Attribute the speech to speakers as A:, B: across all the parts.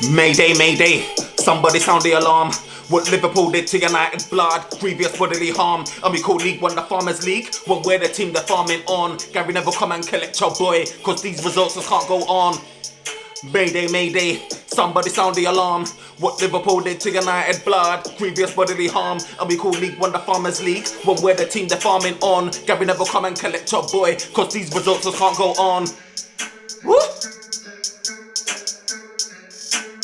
A: Mayday, mayday, somebody sound the alarm. What Liverpool did to United blood, grievous bodily harm. And we call League One the Farmers League, when we're the team they're farming on. Gary never come and collect your boy, cause these results just can't go on. Mayday, mayday, somebody sound the alarm. What Liverpool did to United blood, grievous bodily harm. And we call League One the Farmers League, when we're the team they're farming on. Gary never come and collect your boy, cause these results just can't go on. Woo!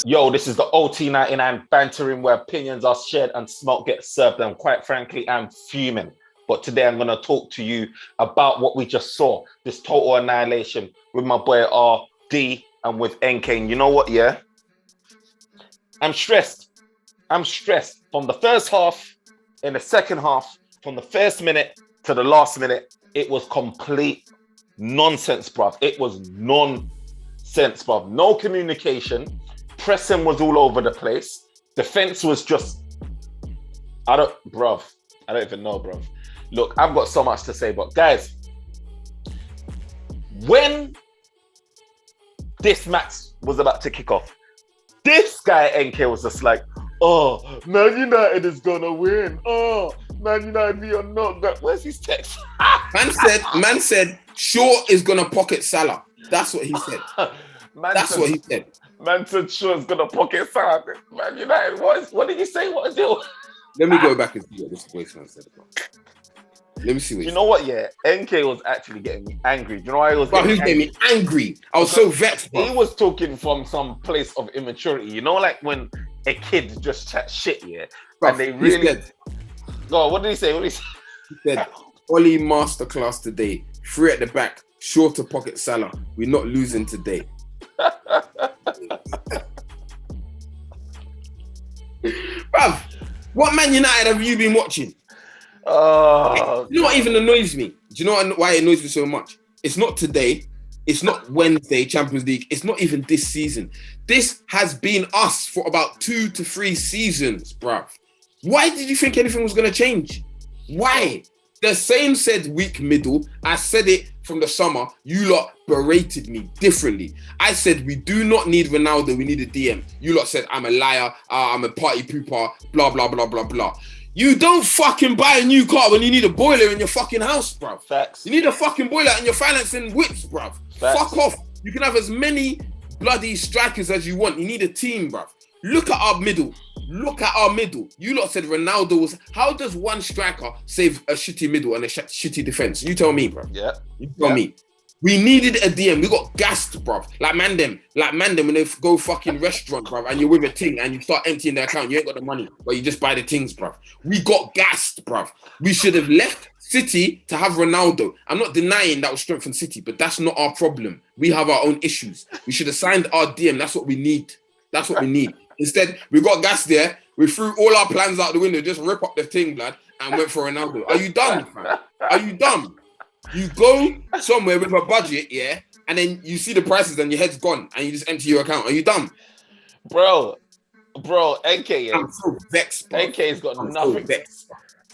A: Yo, this is the OT99 bantering where opinions are shared and smoke gets served. And quite frankly, I'm fuming. But today I'm going to talk to you about what we just saw. This total annihilation with my boy RD and with NK. And you know what, yeah? I'm stressed. I'm stressed. From the first half, in the second half, from the first minute to the last minute, it was complete nonsense, bruv. It was nonsense, bruv. No communication. Pressing was all over the place. Defense was just, I don't even know, bruv. Look, I've got so much to say, but guys, when this match was about to kick off, this guy NK was just like, oh, Man United is gonna win. Oh, Man United, we are not that. Where's his text?
B: Man said, Shaw is gonna pocket Salah. That's what he said. What he said.
A: Man said Shaw is gonna pocket Salah. Man United, what did he say? What is it?
B: Let me go back and see what this voice said. Let me see what
A: you know what, yeah? NK was actually getting me angry. Do you know why he was
B: getting me angry? I was so vexed, bro.
A: He was talking from some place of immaturity. You know, like when a kid just chat shit, yeah?
B: Bro,
A: and they really... Go on, what did he say?
B: He said, Ollie masterclass today. 3 at the back. Sure to pocket Salah. We're not losing today. Bruv, what Man United have you been watching? You know what even annoys me? Do you know why it annoys me so much? It's not today. It's not Wednesday, Champions League. It's not even this season. This has been us for about 2 to 3 seasons, bruv. Why did you think anything was going to change? Why? The same said weak middle. I said it from the summer. You lot berated me differently. I said we do not need Ronaldo. We need a DM. You lot said I'm a liar. I'm a party pooper. Blah, blah, blah, blah, blah. You don't fucking buy a new car when you need a boiler in your fucking house, bruv.
A: Facts.
B: You need a fucking boiler and you're financing whips, bruv.
A: Facts.
B: Fuck off. You can have as many bloody strikers as you want. You need a team, bruv. Look at our middle. You lot said Ronaldo was... How does one striker save a shitty middle and a shitty defense? You tell me, bruv.
A: Yeah.
B: You tell me. We needed a DM. We got gassed, bruv. Like man them when they go fucking restaurant, bruv, and you're with a ting and you start emptying their account. You ain't got the money, but you just buy the things, bruv. We got gassed, bruv. We should have left City to have Ronaldo. I'm not denying that was strengthened City, but that's not our problem. We have our own issues. We should have signed our DM. That's what we need. Instead, we got gas there. We threw all our plans out the window, just rip up the thing, blood, and went for Ronaldo. Are you dumb, fam? Are you dumb? You go somewhere with a budget, yeah, and then you see the prices and your head's gone, and you just empty your account. Are you dumb?
A: Bro, NK, yeah.
B: I'm so vexed, bro.
A: NK's got nothing.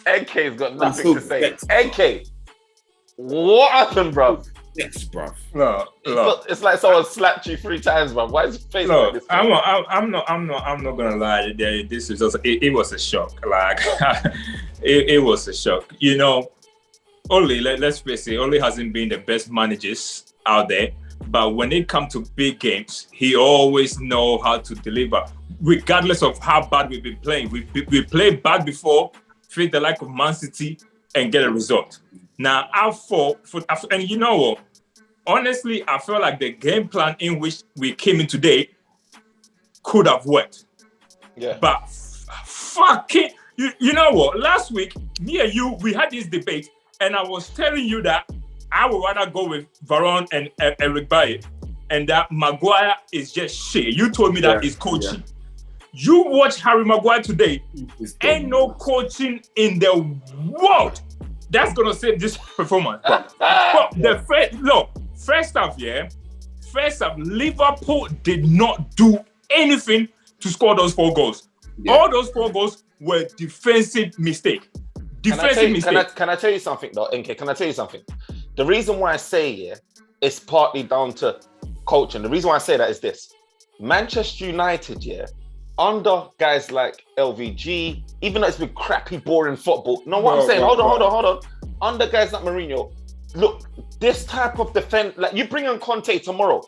A: NK's got nothing to say. NK, what happened, bro?
B: Yes, bro.
C: No.
A: It's like someone slapped you 3 times, bro. Why is your face like this?
C: I'm not gonna lie. This is just it was a shock. Like it was a shock. You know, Ole, let's face it, Ole hasn't been the best managers out there. But when it comes to big games, he always know how to deliver, regardless of how bad we've been playing. We played bad before, face the like of Man City, and get a result. Now, and you know what? Honestly, I feel like the game plan in which we came in today could have worked.
A: Yeah.
C: But fucking, you know what? Last week, me and you, we had this debate, and I was telling you that I would rather go with Varane and Eric Bailly, and that Maguire is just shit. You told me that he's coaching. Yeah. You watch Harry Maguire today, ain't no coaching in the world that's gonna save this performance. But first half, Liverpool did not do anything to score those 4 goals. Yeah. All those 4 goals were defensive mistake.
A: Can I tell you something though, NK? Can I tell you something? The reason why I say it's partly down to coaching. The reason why I say that is this. Manchester United, under guys like LVG, even though it's been crappy, boring football. No, what I'm saying, hold on. Under guys like Mourinho, look, this type of defense, like you bring in Conte tomorrow.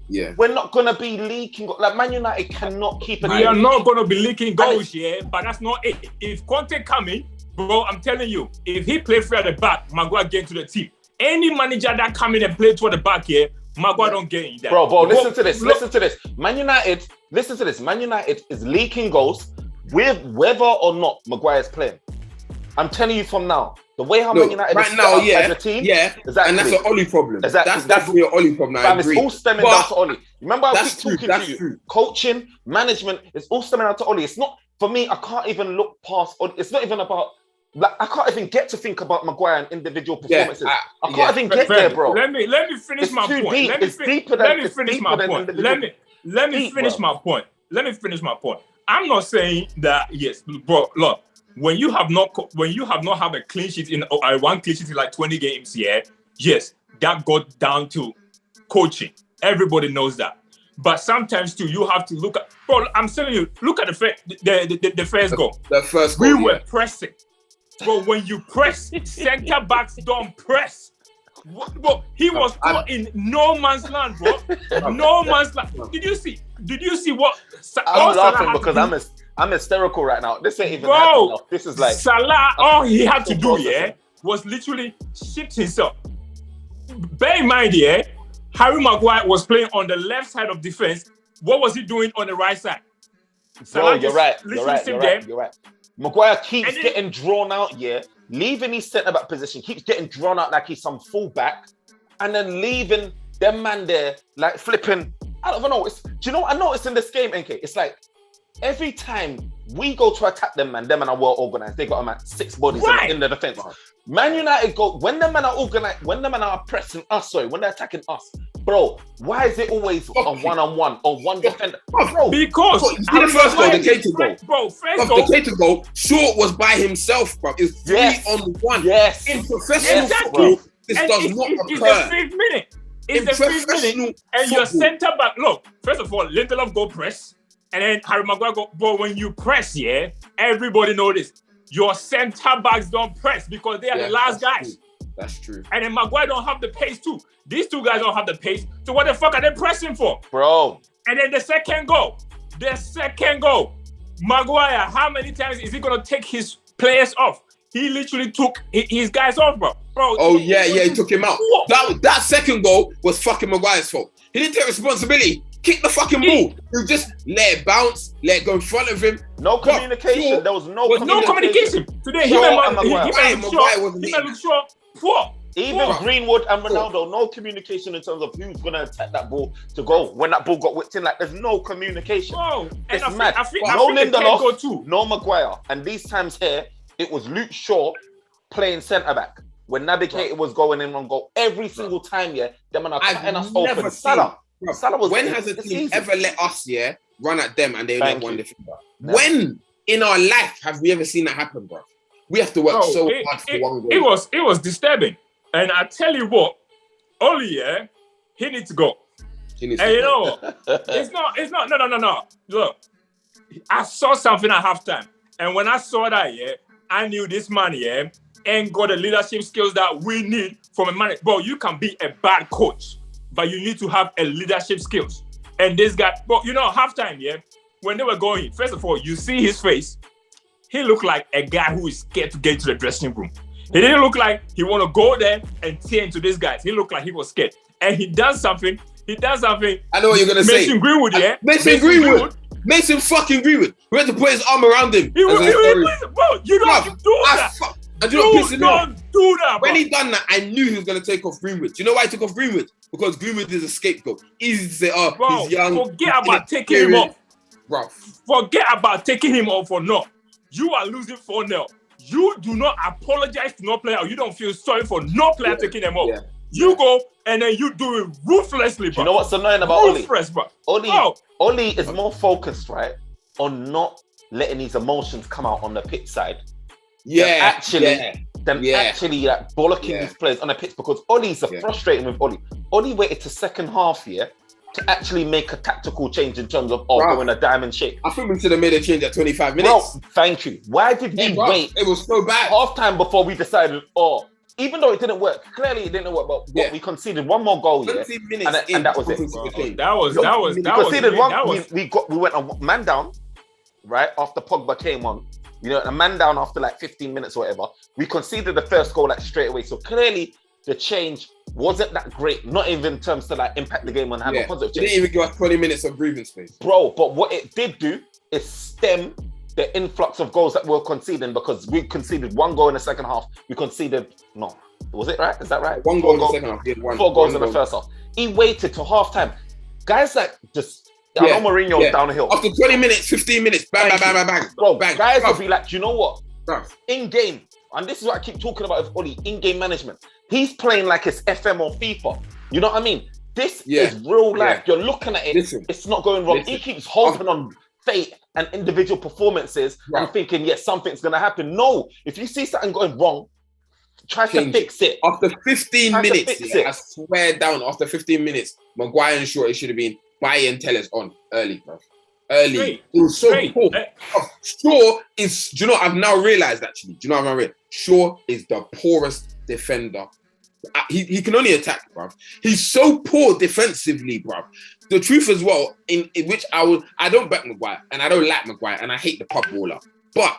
B: Yeah.
A: We're not gonna be leaking. Like Man United cannot keep it.
C: We are not gonna be leaking goals, but that's not it. If Conte coming, bro, I'm telling you, if he play free at the back, Maguire get into the team. Any manager that come in and play toward the back here, Maguire don't get in there.
A: Bro, listen to this. Man United, listen to this. Man United is leaking goals with whether or not Maguire's playing. I'm telling you from now, the way how Man United is set up as a team, exactly.
B: And that's an Oli problem.
A: Exactly.
B: That's an Oli problem. I agree.
A: It's all stemming down to Oli. Remember, I keep talking to you. True. Coaching, management, it's all stemming down to Oli. It's not for me. I can't even look past. It's not even about. Like I can't even get to think about Maguire and individual performances. I can't even get there, bro.
C: Let me finish my point. Let me finish my point. I'm not saying that bro. Look, when you have not have a clean sheet in one clean sheet in like 20 games, yes, that got down to coaching. Everybody knows that. But sometimes too, you have to look at. Bro, I'm telling you, look at the first goal.
B: The first goal.
C: We were pressing. But when you press, centre backs don't press. Bro, he was caught in no man's land, bro. No man's land. Did you see what?
A: I'm laughing because I'm hysterical right now. This ain't even happening. This is like
C: Salah. All he had to do, was literally shit himself. Bear in mind, Harry Maguire was playing on the left side of defense. What was he doing on the right side?
A: Salah, you're right. Maguire keeps getting drawn out, leaving his centre-back position, keeps getting drawn out like he's some full-back, and then leaving them man there, like flipping, I don't know, do you know what I noticed in this game, NK? It's like, every time we go to attack them man are well organised, they got them at 6 bodies in the defence. Man United go, when the men are organised, when the men are pressing us, when they're attacking us, bro, why is it always a one-on-one or one defender? Bro,
C: because
B: the first goal, the Keita goal, Short was by himself, bro. It's 3-on-1.
A: Yes.
B: In professional football, this does not occur.
C: It's the 5th minute. It's the 5th minute. And your centre back, look, first of all, Lindelof go press, and then Harry Maguire go, but when you press, everybody know this. Your centre backs don't press because they are the last guys.
B: That's true.
C: And then Maguire don't have the pace too. These two guys don't have the pace. So what the fuck are they pressing for?
A: Bro.
C: And then the second goal. Maguire, how many times is he going to take his players off? He literally took his guys off, bro.
B: He took him out. That second goal was fucking Maguire's fault. He didn't take responsibility. Kick the fucking ball. You just let it bounce, let it go in front of him.
A: No communication. There was no
C: communication. Today, he looked sure.
A: Even Greenwood and Ronaldo, no communication in terms of who's going to attack that ball to go. When that ball got whipped in, like there's no communication.
C: Bro,
A: it's mad. No Lindelof, no Maguire. And these times here, it was Luke Shaw playing centre-back. When Naby Keita was going in on goal, every single time, them and are cutting us open. Salah was
B: when has a team ever let us, run at them and they only have one defender? When in our life have we ever seen that happen, bro? We have to work hard for one goal.
C: It was disturbing. And I tell you what, Oli, he needs to go. You know what? It's not. No. Look, I saw something at halftime. And when I saw that, I knew this man, ain't got the leadership skills that we need from a manager. Bro, you can be a bad coach, but you need to have a leadership skills. And this guy, but halftime, when they were going, first of all, you see his face. He looked like a guy who is scared to get into the dressing room. He didn't look like he want to go there and tear into these guys. He looked like he was scared. And he does something. I
B: know what you're going to say.
C: Mason Greenwood,
B: Mason Greenwood. Mason fucking Greenwood. We had to put his arm around him.
C: Bro, you don't do that. Don't do that, bro.
B: When he done that, I knew he was going to take off Greenwood. Do you know why he took off Greenwood? Because Greenwood is a scapegoat. Easy to say, he's young.
C: Forget about taking him off.
B: Bro.
C: Forget about taking him off or not. You are losing 4-0. You do not apologize to no player. You don't feel sorry for no player taking them off. Yeah. You go and then you do it ruthlessly, bro.
A: Do you know what's annoying about Oli?
C: Bro.
A: Oli is more focused, right, on not letting his emotions come out on the pitch side. Actually blocking these players on the pitch, because Oli's frustrating with Oli. Oli waited to second half, to actually make a tactical change in terms of going a diamond shape.
B: I think we should have made a change at 25 minutes.
A: Bro, thank you. Why did we wait?
B: It was so bad.
A: Half time before we decided, even though it didn't work, clearly it didn't work, but we conceded one more goal, and that was it.
C: That was
A: we went a man down, right, after Pogba came on. A man down after like 15 minutes or whatever. We conceded the first goal like straight away. So clearly the change wasn't that great, not even in terms to like impact the game and have a positive change.
B: It didn't even give us 20 minutes of breathing space.
A: Bro, but what it did do is stem the influx of goals that we're conceding, because we conceded one goal in the second half. We conceded, no, was it right? Is that right?
B: One goal in the second half.
A: 4 goals in the first half. He waited till half time. Guys like just, I know Mourinho's down the hill.
B: After 20 minutes, 15 minutes, bang, bang, bang, bang, bang.
A: Bro,
B: bang.
A: Guys will be like, you know what?
B: Bang.
A: In-game, and this is what I keep talking about with Oli, in-game management. He's playing like it's FM or FIFA. You know what I mean? This is real life. You're looking at it, it's not going wrong. He keeps hoping on fate and individual performances and thinking, yes, something's going to happen. No, if you see something going wrong, try to fix it.
B: After 15 minutes, I swear down, after 15 minutes, Maguire and Shaw, it should have been buy and tell us on early, bro. Early. It was so poor. Shaw is, do you know, I've now realized actually, Shaw is the poorest defender. He can only attack, bro. He's so poor defensively, bro. The truth as well, in which I don't back Maguire and I don't like Maguire and I hate the pub baller. But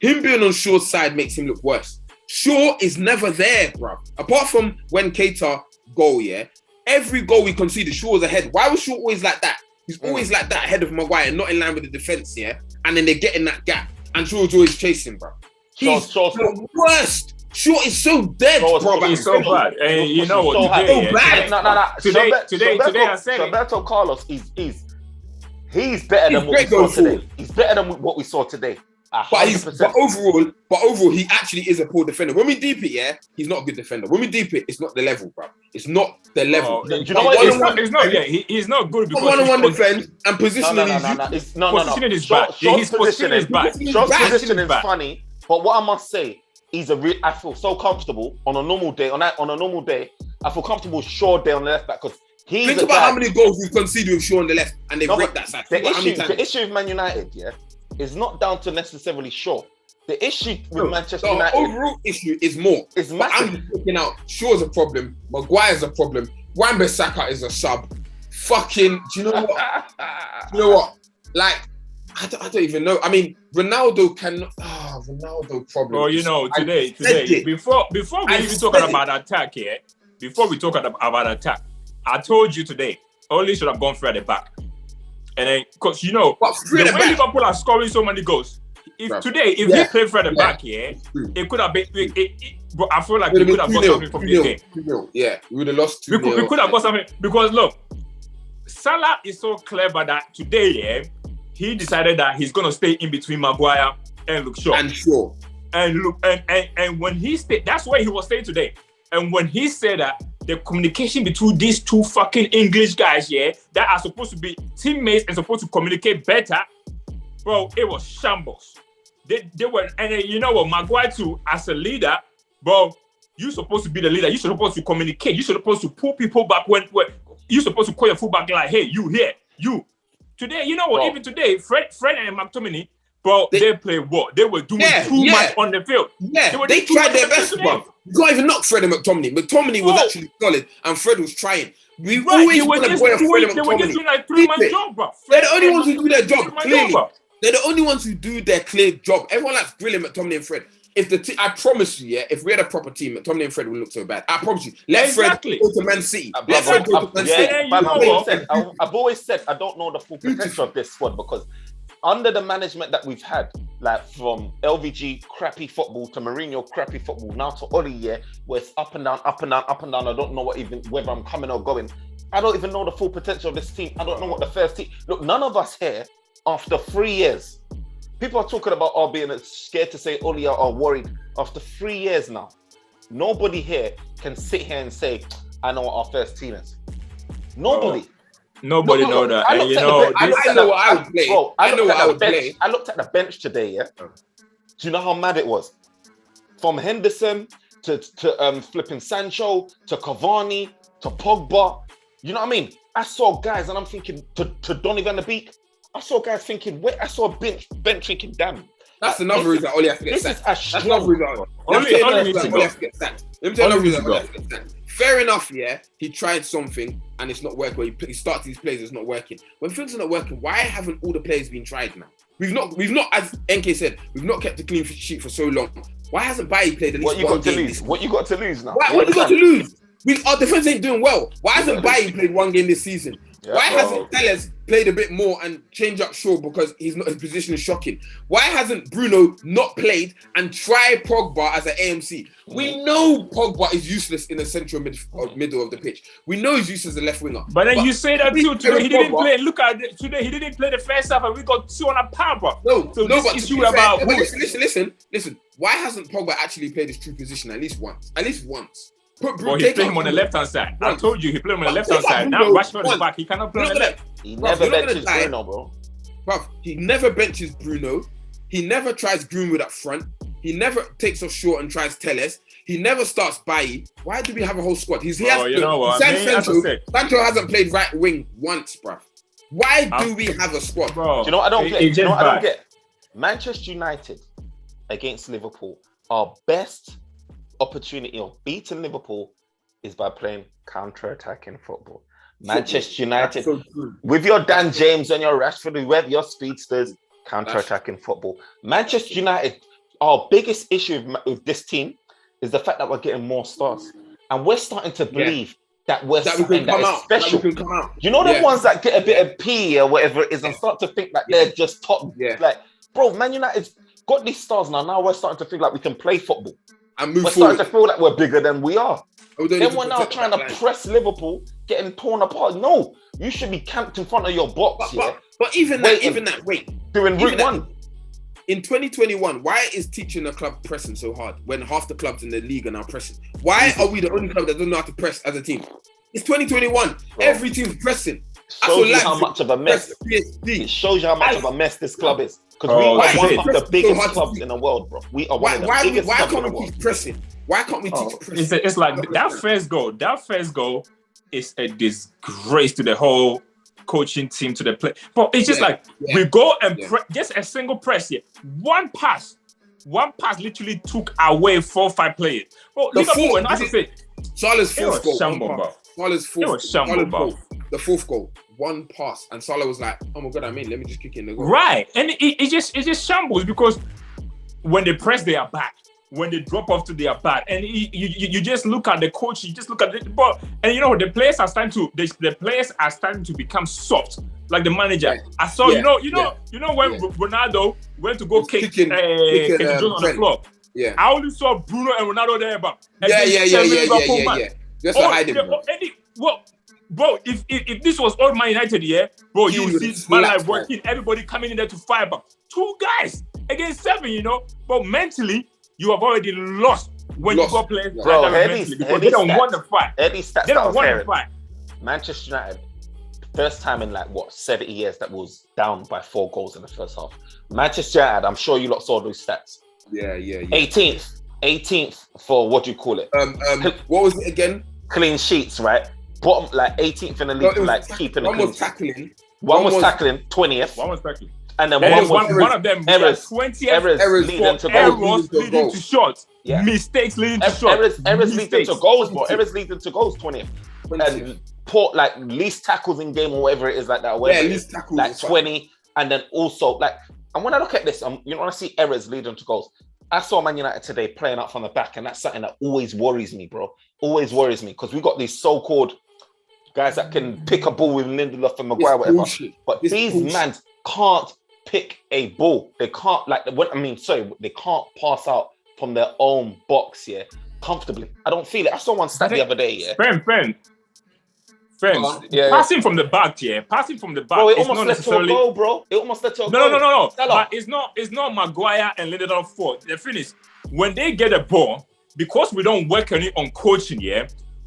B: him being on Shaw's side makes him look worse. Shaw is never there, bro. Apart from when Keita goal, every goal we conceded, Shaw was ahead. Why was Shaw always like that? He's always like that ahead of Maguire, not in line with the defense, and then they get in that gap, and Shaw's always chasing, bro. He's the worst. Shaw is so dead, bro.
C: He's so bad. And you know what? Today, I said
A: Roberto Carlos is better than what we saw today. He's better than what we saw today.
B: But overall, he actually is a poor defender. When we deep it, he's not a good defender. When we deep it, it's not the level, bro. It's not the level.
C: Do you know what? He's not good because
B: one-on-one defense and positioning.
C: Positioning is bad. His position is bad.
A: Shaw's position is funny, but what I must say, I feel so comfortable on a normal day. I feel comfortable Shaw there on the left back because he's.
B: Think about how many goals we've conceded with Shaw on the left, and they've ripped that side.
A: The issue with Man United, is not down to necessarily Shaw. The issue with Manchester United,
B: the overall issue is more.
A: It's massive.
B: I'm looking out. Shaw's a problem. Maguire's a problem. Wan-Bissaka is a sub. Fucking. Do you know what? Like, I don't even know. I mean, Ronaldo cannot. Ronaldo problem.
C: Well, today, before we even talk about attack here, I told you today, Oli should have gone through at the back. And then, because the way Liverpool are scoring so many goals, he played for the back here, it could have been. But I feel like we could have got something from this game.
B: Yeah, we would have lost 2-0.
C: We could have got something because look, Salah is so clever that today, he decided that he's gonna stay in between Maguire and Luke Shaw. And when he stayed, that's where he was staying today. And when he said that the communication between these two fucking English guys, that are supposed to be teammates and supposed to communicate better, bro, it was shambles. They were, and you know what, Maguire too, as a leader, bro, you're supposed to be the leader. You're supposed to communicate. You're supposed to pull people back when you're supposed to call your fullback like, hey, you here, you. Today, you know what? Bro. Even today, Fred and McTominay, bro, they played what? They were doing too much on the field.
B: Yeah, they tried their best, bro. You can't even knock Fred and McTominay. McTominay was actually solid, and Fred was trying. We always want to play Fred and McTominay.
C: They were just doing like 3-man job, bro.
B: They're the only ones who do their job, clearly. They're the only ones who do their clear job. Everyone likes grilling McTominay and Fred. I promise you, if we had a proper team, McTominay and Fred would look so bad. I promise you. Let Fred go to Man City.
A: I've always said I don't know the full potential of this squad because under the management that we've had, like from LVG crappy football to Mourinho crappy football, now to Oli, where it's up and down, up and down, up and down. I don't know whether I'm coming or going. I don't even know the full potential of this team. I don't know what the first team. Look, none of us here, after 3 years, people are talking about being scared to say Oli or worried. After 3 years now, nobody here can sit here and say, I know what our first team is. Nobody.
C: Nobody know that.
B: I know what I would play. Bro, I know what I would play.
A: I looked at the bench today, Do you know how mad it was? From Henderson to flipping Sancho to Cavani to Pogba. You know what I mean? I saw guys, and I'm thinking to Donny van de Beek. I saw guys thinking, wait, I saw Ben thinking, damn.
B: That's another reason Oli has to get sacked. That's another reason. Oli has to get sacked. Let me tell you another reason Oli has to get sacked. Fair enough, yeah. He tried something and it's not working. He starts these plays, it's not working. When things are not working, why haven't all the players been tried now? We've not, as NK said, we've not kept a clean sheet for so long. Why hasn't Bailly played at least one game? What you got to lose now? What you got to lose? Our defense ain't doing well. Why hasn't Bailly played one game this season? Yeah, why hasn't Telles played a bit more and changed up Shaw because his position is shocking? Why hasn't Bruno not played and tried Pogba as an AMC? We know Pogba is useless in the central middle of the pitch. We know he's useless as a left winger.
C: But then you say that too. Today he didn't play. Look at it. Today he didn't play the first half and we got 200 pounds, bro. But issue about
B: listen. Why hasn't Pogba actually played his true position at least once?
C: Well, he played him on the left-hand side. I told you he played him on the left-hand side. Now Rashford is back. He cannot play on the left.
A: He never benches Bruno, bro.
B: Bruv, he never benches Bruno. He never tries Greenwood up front. He never takes off short and tries Telles. He never starts Bailly. Why do we have a whole squad? You know what? Sancho hasn't played right wing once, bruv. Why do we have a squad?
A: Bro, do you know what I don't get? I don't get? Manchester United against Liverpool, our best opportunity of beating Liverpool is by playing counter-attacking football. Manchester United, with your Dan James and your Rashford, whoever your speedsters, counter-attacking football. Manchester United, our biggest issue with this team is the fact that we're getting more stars. And we're starting to believe that we're something that is special. You know the ones that get a bit of P or whatever it is and start to think that they're just top. Like, bro, Man United's got these stars now. Now we're starting to feel like we can play football. And we're starting to feel like we're bigger than we are. Then we're now trying to press Liverpool, getting torn apart. No, you should be camped in front of your box.
B: But even that,
A: doing route one.
B: In 2021, why is teaching a club pressing so hard when half the clubs in the league are now pressing? Why are we the only club that doesn't know how to press as a team? It's 2021. Bro. Every team's pressing.
A: Shows you how much of a mess. It shows you how much of a mess this club is. Because we are one of the biggest clubs in the world, bro. We are one of the biggest clubs in the world. Why can't we keep pressing? Why can't we teach pressing?
C: It's like that first goal is a disgrace to the whole coaching team, to the play. But it's just we go and just a single press here. One pass literally took away 4-5 players. Well, Liverpool, and I say,
B: Salah's fourth goal.
C: Salah's fourth goal.
B: The fourth goal, one pass, and Salah was like, "Oh my god, let me just kick in the goal."
C: Right, and it just shambles because when they press, they are bad. When they drop off to their bad, and you just look at the coach, you just look at the ball, and the players are starting to become soft, like the manager. Right. I saw, when Ronaldo went to go kick Jones on the floor. Yeah, I only saw Bruno and Ronaldo there, but
B: Just to hide him.
C: Bro, if this was all Man United, bro, you would see Man United working, everybody coming in there to fire back. 2 guys against 7, But mentally, you have already lost when you go play.
A: Bro,
C: because they don't want to fight.
A: Eddie stats. They don't want to fight. Manchester United, first time in 70 years that was down by 4 goals in the first half. Manchester United, I'm sure you lot saw those stats.
B: Yeah.
A: 18th for what do you call it?
B: What was it again?
A: Clean sheets, right? Bottom 18th in the league, keeping a clean sheet. One was tackling, 20th.
C: One was tackling.
A: And then
C: one of them errors, 20 errors leading to shots. Yeah. Mistakes leading to shots.
A: Errors leading to goals, bro. Errors leading to goals, 20th. And least tackles in game or whatever it is like that.
B: Least tackles.
A: 20. And then also, and when I look at this, when I see errors leading to goals, I saw Man United today playing up from the back, and that's something that always worries me, bro. Always worries me, because we got these so-called guys that can pick a ball with Lindelof and Maguire, whatever. But these men can't pick a ball. They can't, they can't pass out from their own box, comfortably. I don't feel it. I saw one stat the other day,
C: Friends, passing from the back,
A: Bro, it almost led to a goal, bro. It almost led to a goal.
C: No. But it's not Maguire and Lindelof fault. They're finished. When they get a ball, because we don't work on coaching,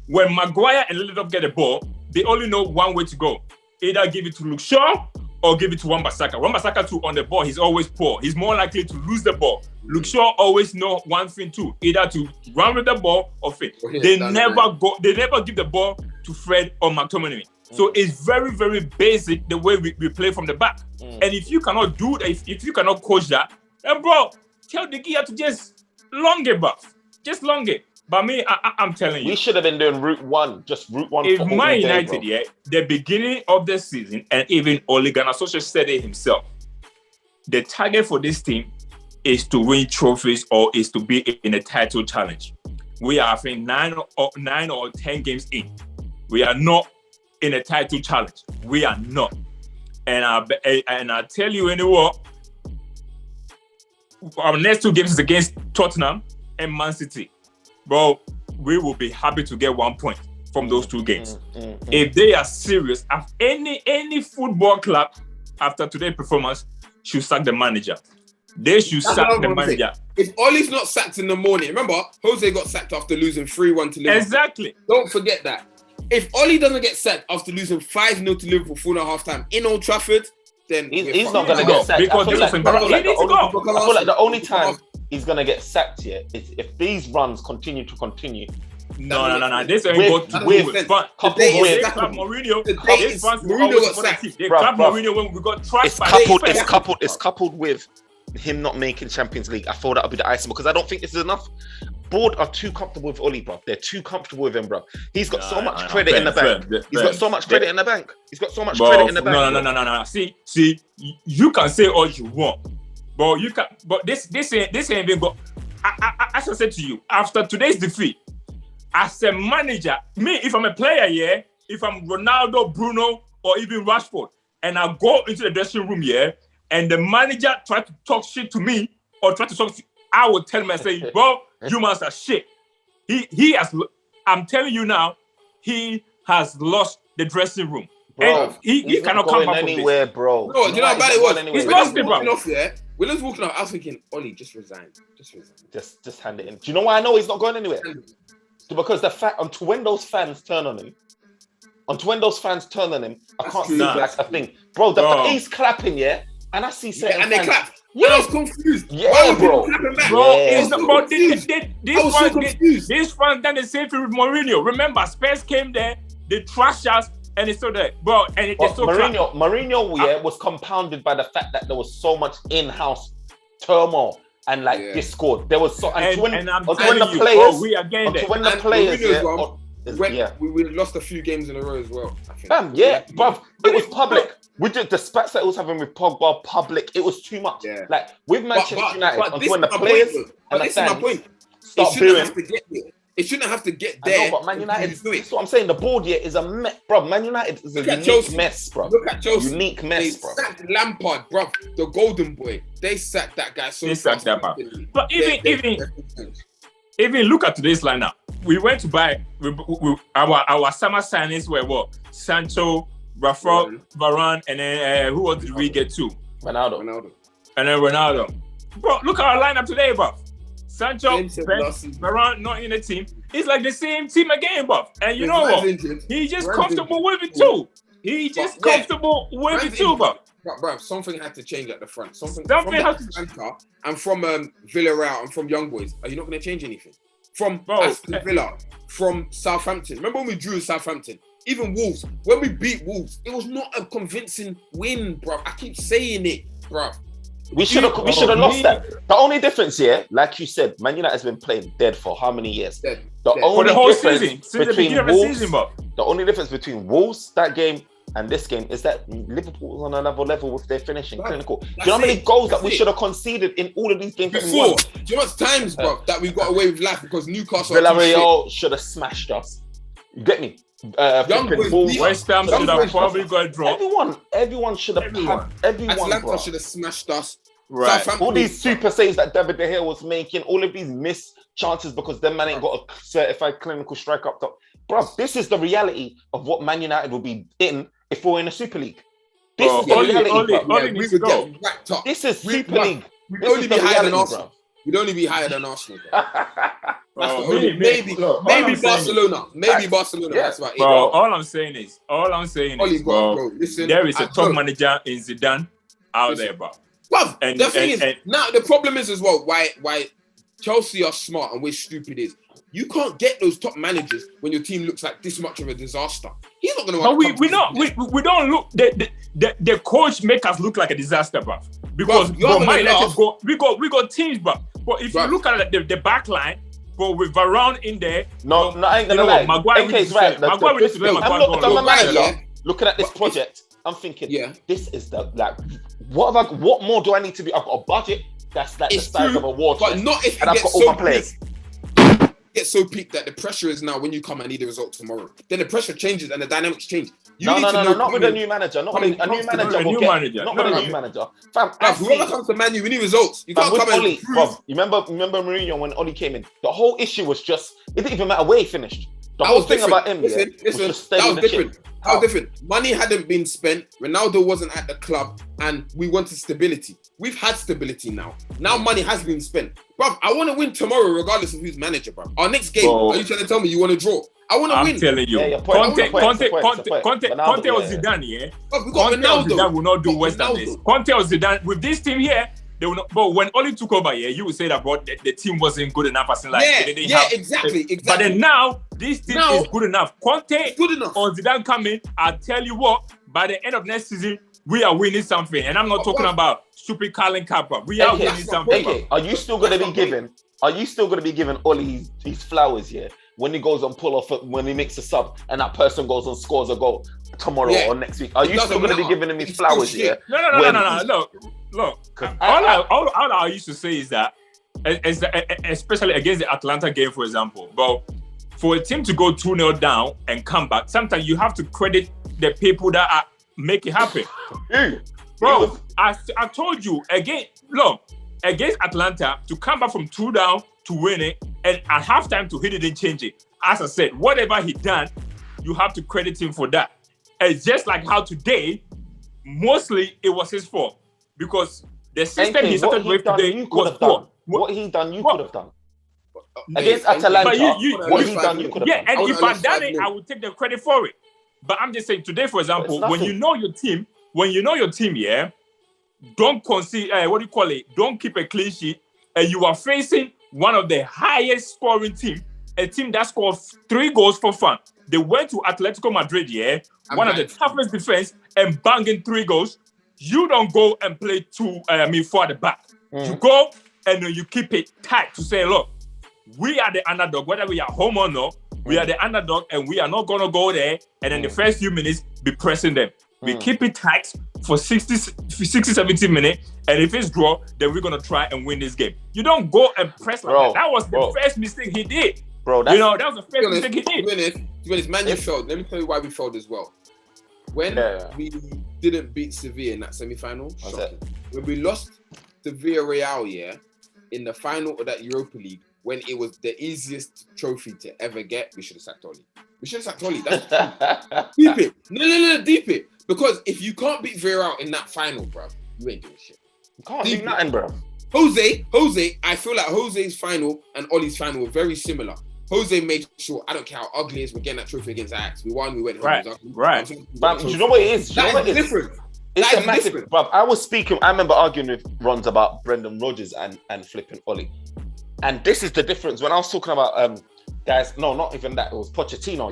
C: when Maguire and Lindelof get a ball, they only know one way to go. Either give it to Luke Shaw or give it to Wan-Bissaka. Wan-Bissaka too on the ball, he's always poor. He's more likely to lose the ball. Luke Shaw always know one thing too, either to run with the ball or fit. They never give the ball to Fred or McTominay. So it's very, very basic the way we play from the back. And if you cannot do that, if you cannot coach that, then bro, tell the gear to just long it, buff. Just long it. But me, I'm telling you.
A: We should have been doing route one.
C: If Man United, the beginning of the season, and even Ole Gunnar Solskjaer said it himself, the target for this team is to win trophies or is to be in a title challenge. We are, I think, 9 or 10 games in. We are not in a title challenge. We are not. And I tell you anyway, our next 2 games is against Tottenham and Man City. Bro, we will be happy to get 1 point from those 2 games. If they are serious, any football club after today's performance should sack the manager. They should sack the manager.
B: If Ole's not sacked in the morning, remember, Jose got sacked after losing 3-1 to Liverpool.
C: Exactly.
B: Don't forget that. If Ole doesn't get sacked after losing 5-0 to Liverpool 4.5 time in Old Trafford, then
A: he's not going to get sacked.
C: Because
A: I feel like the only time he's going to get sacked here is if these runs continue.
C: No. This ain't good. Mourinho got sacked. They clapped Mourinho when we got trashed.
A: It's coupled with him not making Champions League. I thought that would be the icing because I don't think this is enough. Board are too comfortable with Ole, bro. They're too comfortable with him, bro. He's got so much credit in the bank. He's got so much credit in the bank. No.
C: See, you can say all you want, but you can. But this ain't even go. As I said to you, after today's defeat, as a manager, me, if I'm a player, if I'm Ronaldo, Bruno, or even Rashford, and I go into the dressing room, and the manager try to talk shit to me or try to talk to, I would tell him and say, bro, you must have shit. He has, I'm telling you now, he has lost the dressing room. Bro, and he cannot come back
A: anywhere,
C: from this.
A: bro.
B: No, do you know how bad it was?
C: He's lost it, bro.
B: When I was walking off, I was thinking, Ole, just resign.
A: Just hand it in. Do you know why I know he's not going anywhere? Because the fact, when those fans turn on him, I can't see like a thing. Bro, he's clapping, and I see certain
B: and they
A: fans,
B: clap. Yeah, I was confused.
A: Yeah,
B: why
A: bro.
C: These fans done the same thing with Mourinho. Remember, Spurs came there, they trashed us, and they still there, bro. And they still
A: Mourinho was compounded by the fact that there was so much in-house turmoil and discord. There was so
C: when the
B: players we lost a few games in a row as well. I think.
A: Bruv, it was public. We did the spats that it was having with Pogba public. It was too much.
B: Yeah.
A: Like with Manchester United, when the
B: players
A: and the
B: this is my point.
A: Start booing.
B: It shouldn't have to get there.
A: But Man United, that's what I'm saying. The board here is a mess, bro. Man United is a unique mess, bro.
B: Look at Chelsea.
A: Unique mess, bro.
B: They sacked Lampard, bro. The golden boy. They sacked that guy so fast.
C: But even look at today's lineup. We went to buy our summer signings were what? Sancho, Rafa, Varane, and then who else did we get to?
A: Ronaldo.
C: And then Ronaldo. Bro, look at our lineup today, bro. Sancho, Varane not in the team. It's like the same team again, bro. And you know what? He's just comfortable with it too.
B: Bro, something had to change at the front. Something has to change. And from Villarreal and from Young Boys, are you not going to change anything? From Aston Villa, from Southampton. Remember when we drew Southampton? Even Wolves. When we beat Wolves, it was not a convincing win, bro. I keep saying it, bro.
A: We should have lost that. The only difference here, like you said, Man United has been playing dead for how many years?
B: Dead.
C: For the whole season. Since the beginning of the season, bro.
A: The only difference between Wolves, that game, and this game is that Liverpool was on another level with their finishing, clinical. Do you know how many goals that we should have conceded in all of these games?
B: Before, do you know what times, bro, that we got away with life because Newcastle
A: Villarreal should have smashed us. You get me?
C: West Ham should have probably got a draw.
A: Everyone should have.
B: Atlanta should have smashed us.
A: Right. All these super saves that David De Gea was making, all of these missed chances because them man ain't got a certified clinical strike up top. Bro, this is the reality of what Man United will be in if we're in a Super League. This is the reality,
B: we would get whacked up.
A: This is Super League.
B: We'd only be higher than Arsenal. We'd only be higher than Arsenal, bro. Maybe Barcelona. Maybe Barcelona. That's about it.
C: All I'm saying is, bro, listen, there is a top manager in Zidane out there, bro.
B: Well, the thing is, now the problem is as well, why Chelsea are smart and we're stupid is you can't get those top managers when your team looks like this much of a disaster. He's not going to.
C: But we don't look. The coach make us look like a disaster, bruv. Because we got teams, bruv. But if you look at the back line, but with Varane in there,
A: no, I ain't gonna lie.
C: Maguire
A: MK's right.
C: Maguire needs to let Maguire go.
A: Looking at this project, I'm thinking, this is the what more do I need to do? I've got a budget that's like the size of a war chest,
B: but not if
A: and I've got all my players.
B: Get so peaked that the pressure is now when you come and need the result tomorrow. Then the pressure changes and the dynamics change.
A: No, not with a new manager. Not with a new manager. Not with a new manager. Fam,
B: whoever comes to Man U, we need results. You can't come
A: Oli, you remember Mourinho when Oli came in? The whole issue was just, it didn't even matter where he finished. The whole thing about him was just staying in the ship.
B: That was different. Money hadn't been spent. Ronaldo wasn't at the club, and we wanted stability. We've had stability now. Now money has been spent. Bruv, I want to win tomorrow, regardless of who's manager, bruv. Our next game, are you trying to tell me you want to draw? I want to win.
C: I'm telling you. Conte or Zidane, yeah?
B: Bruv, we got
C: Conte
B: Ronaldo.
C: or Zidane will not do worse than this. Conte or Zidane, with this team here, they will not. But when Oli took over, you would say that the team wasn't good enough. As in, like,
B: exactly.
C: But then now, this team is good enough. Conte
B: good enough.
C: or Zidane come in, I'll tell you what, by the end of next season, we are winning something. And I'm not talking about stupid Carling Kappa. We are winning something.
A: Are you still going to be giving Oli his flowers, when he goes and pull off, when he makes a sub and that person goes and scores a goal tomorrow or next week? Are you still going to be giving him his flowers,
C: No. Look, all I used to say is that, especially against the Atlanta game, for example, but for a team to go 2-0 down and come back, sometimes you have to credit the people that make it happen. Bro, I told you, against Atlanta, to come back from 2 down to win it, and at halftime to hit it and change it. As I said, whatever he done, you have to credit him for that. It's just like how today, mostly it was his fault. Because the system he started with today was poor.
A: What he done, you could have done. Against Atalanta, what he done, you could have done.
C: Yeah, and if I done it, I would take the credit for it. But I'm just saying, today, for example, when you know your team, don't concede, don't keep a clean sheet, and you are facing one of the highest scoring team, a team that scores 3 goals for fun. They went to Atletico Madrid, one of the toughest defense, and banging 3 goals. You don't go and play 4 at the back. You go and then you keep it tight to say, look, we are the underdog, whether we are home or not. We are the underdog, and we are not going to go there and in the first few minutes be pressing them. We keep it tight for 60, 70 minutes, and if it's draw, then we're going to try and win this game. You don't go and press like that. That was the first mistake he did. Bro, that was the first mistake he did.
B: To be honest, Man U failed. Let me tell you why we failed as well. When we didn't beat Sevilla in that semi-final, when we lost to Villarreal, in the final of that Europa League, when it was the easiest trophy to ever get, we should have sacked Oli. That's deep it. No, deep it. Because if you can't beat Villarreal in that final, bro, you ain't doing shit.
A: You can't do nothing, bro.
B: Jose, I feel like Jose's final and Oli's final were very similar. Jose made sure, I don't care how ugly it is, we're getting that trophy against Ajax. We won, we went home.
C: Right.
A: But you know what it is?
B: That is different.
A: It's a massive, bruv. I remember arguing with Rons about Brendan Rodgers and flipping Oli. And this is the difference. When I was talking about guys, no, not even that, it was Pochettino,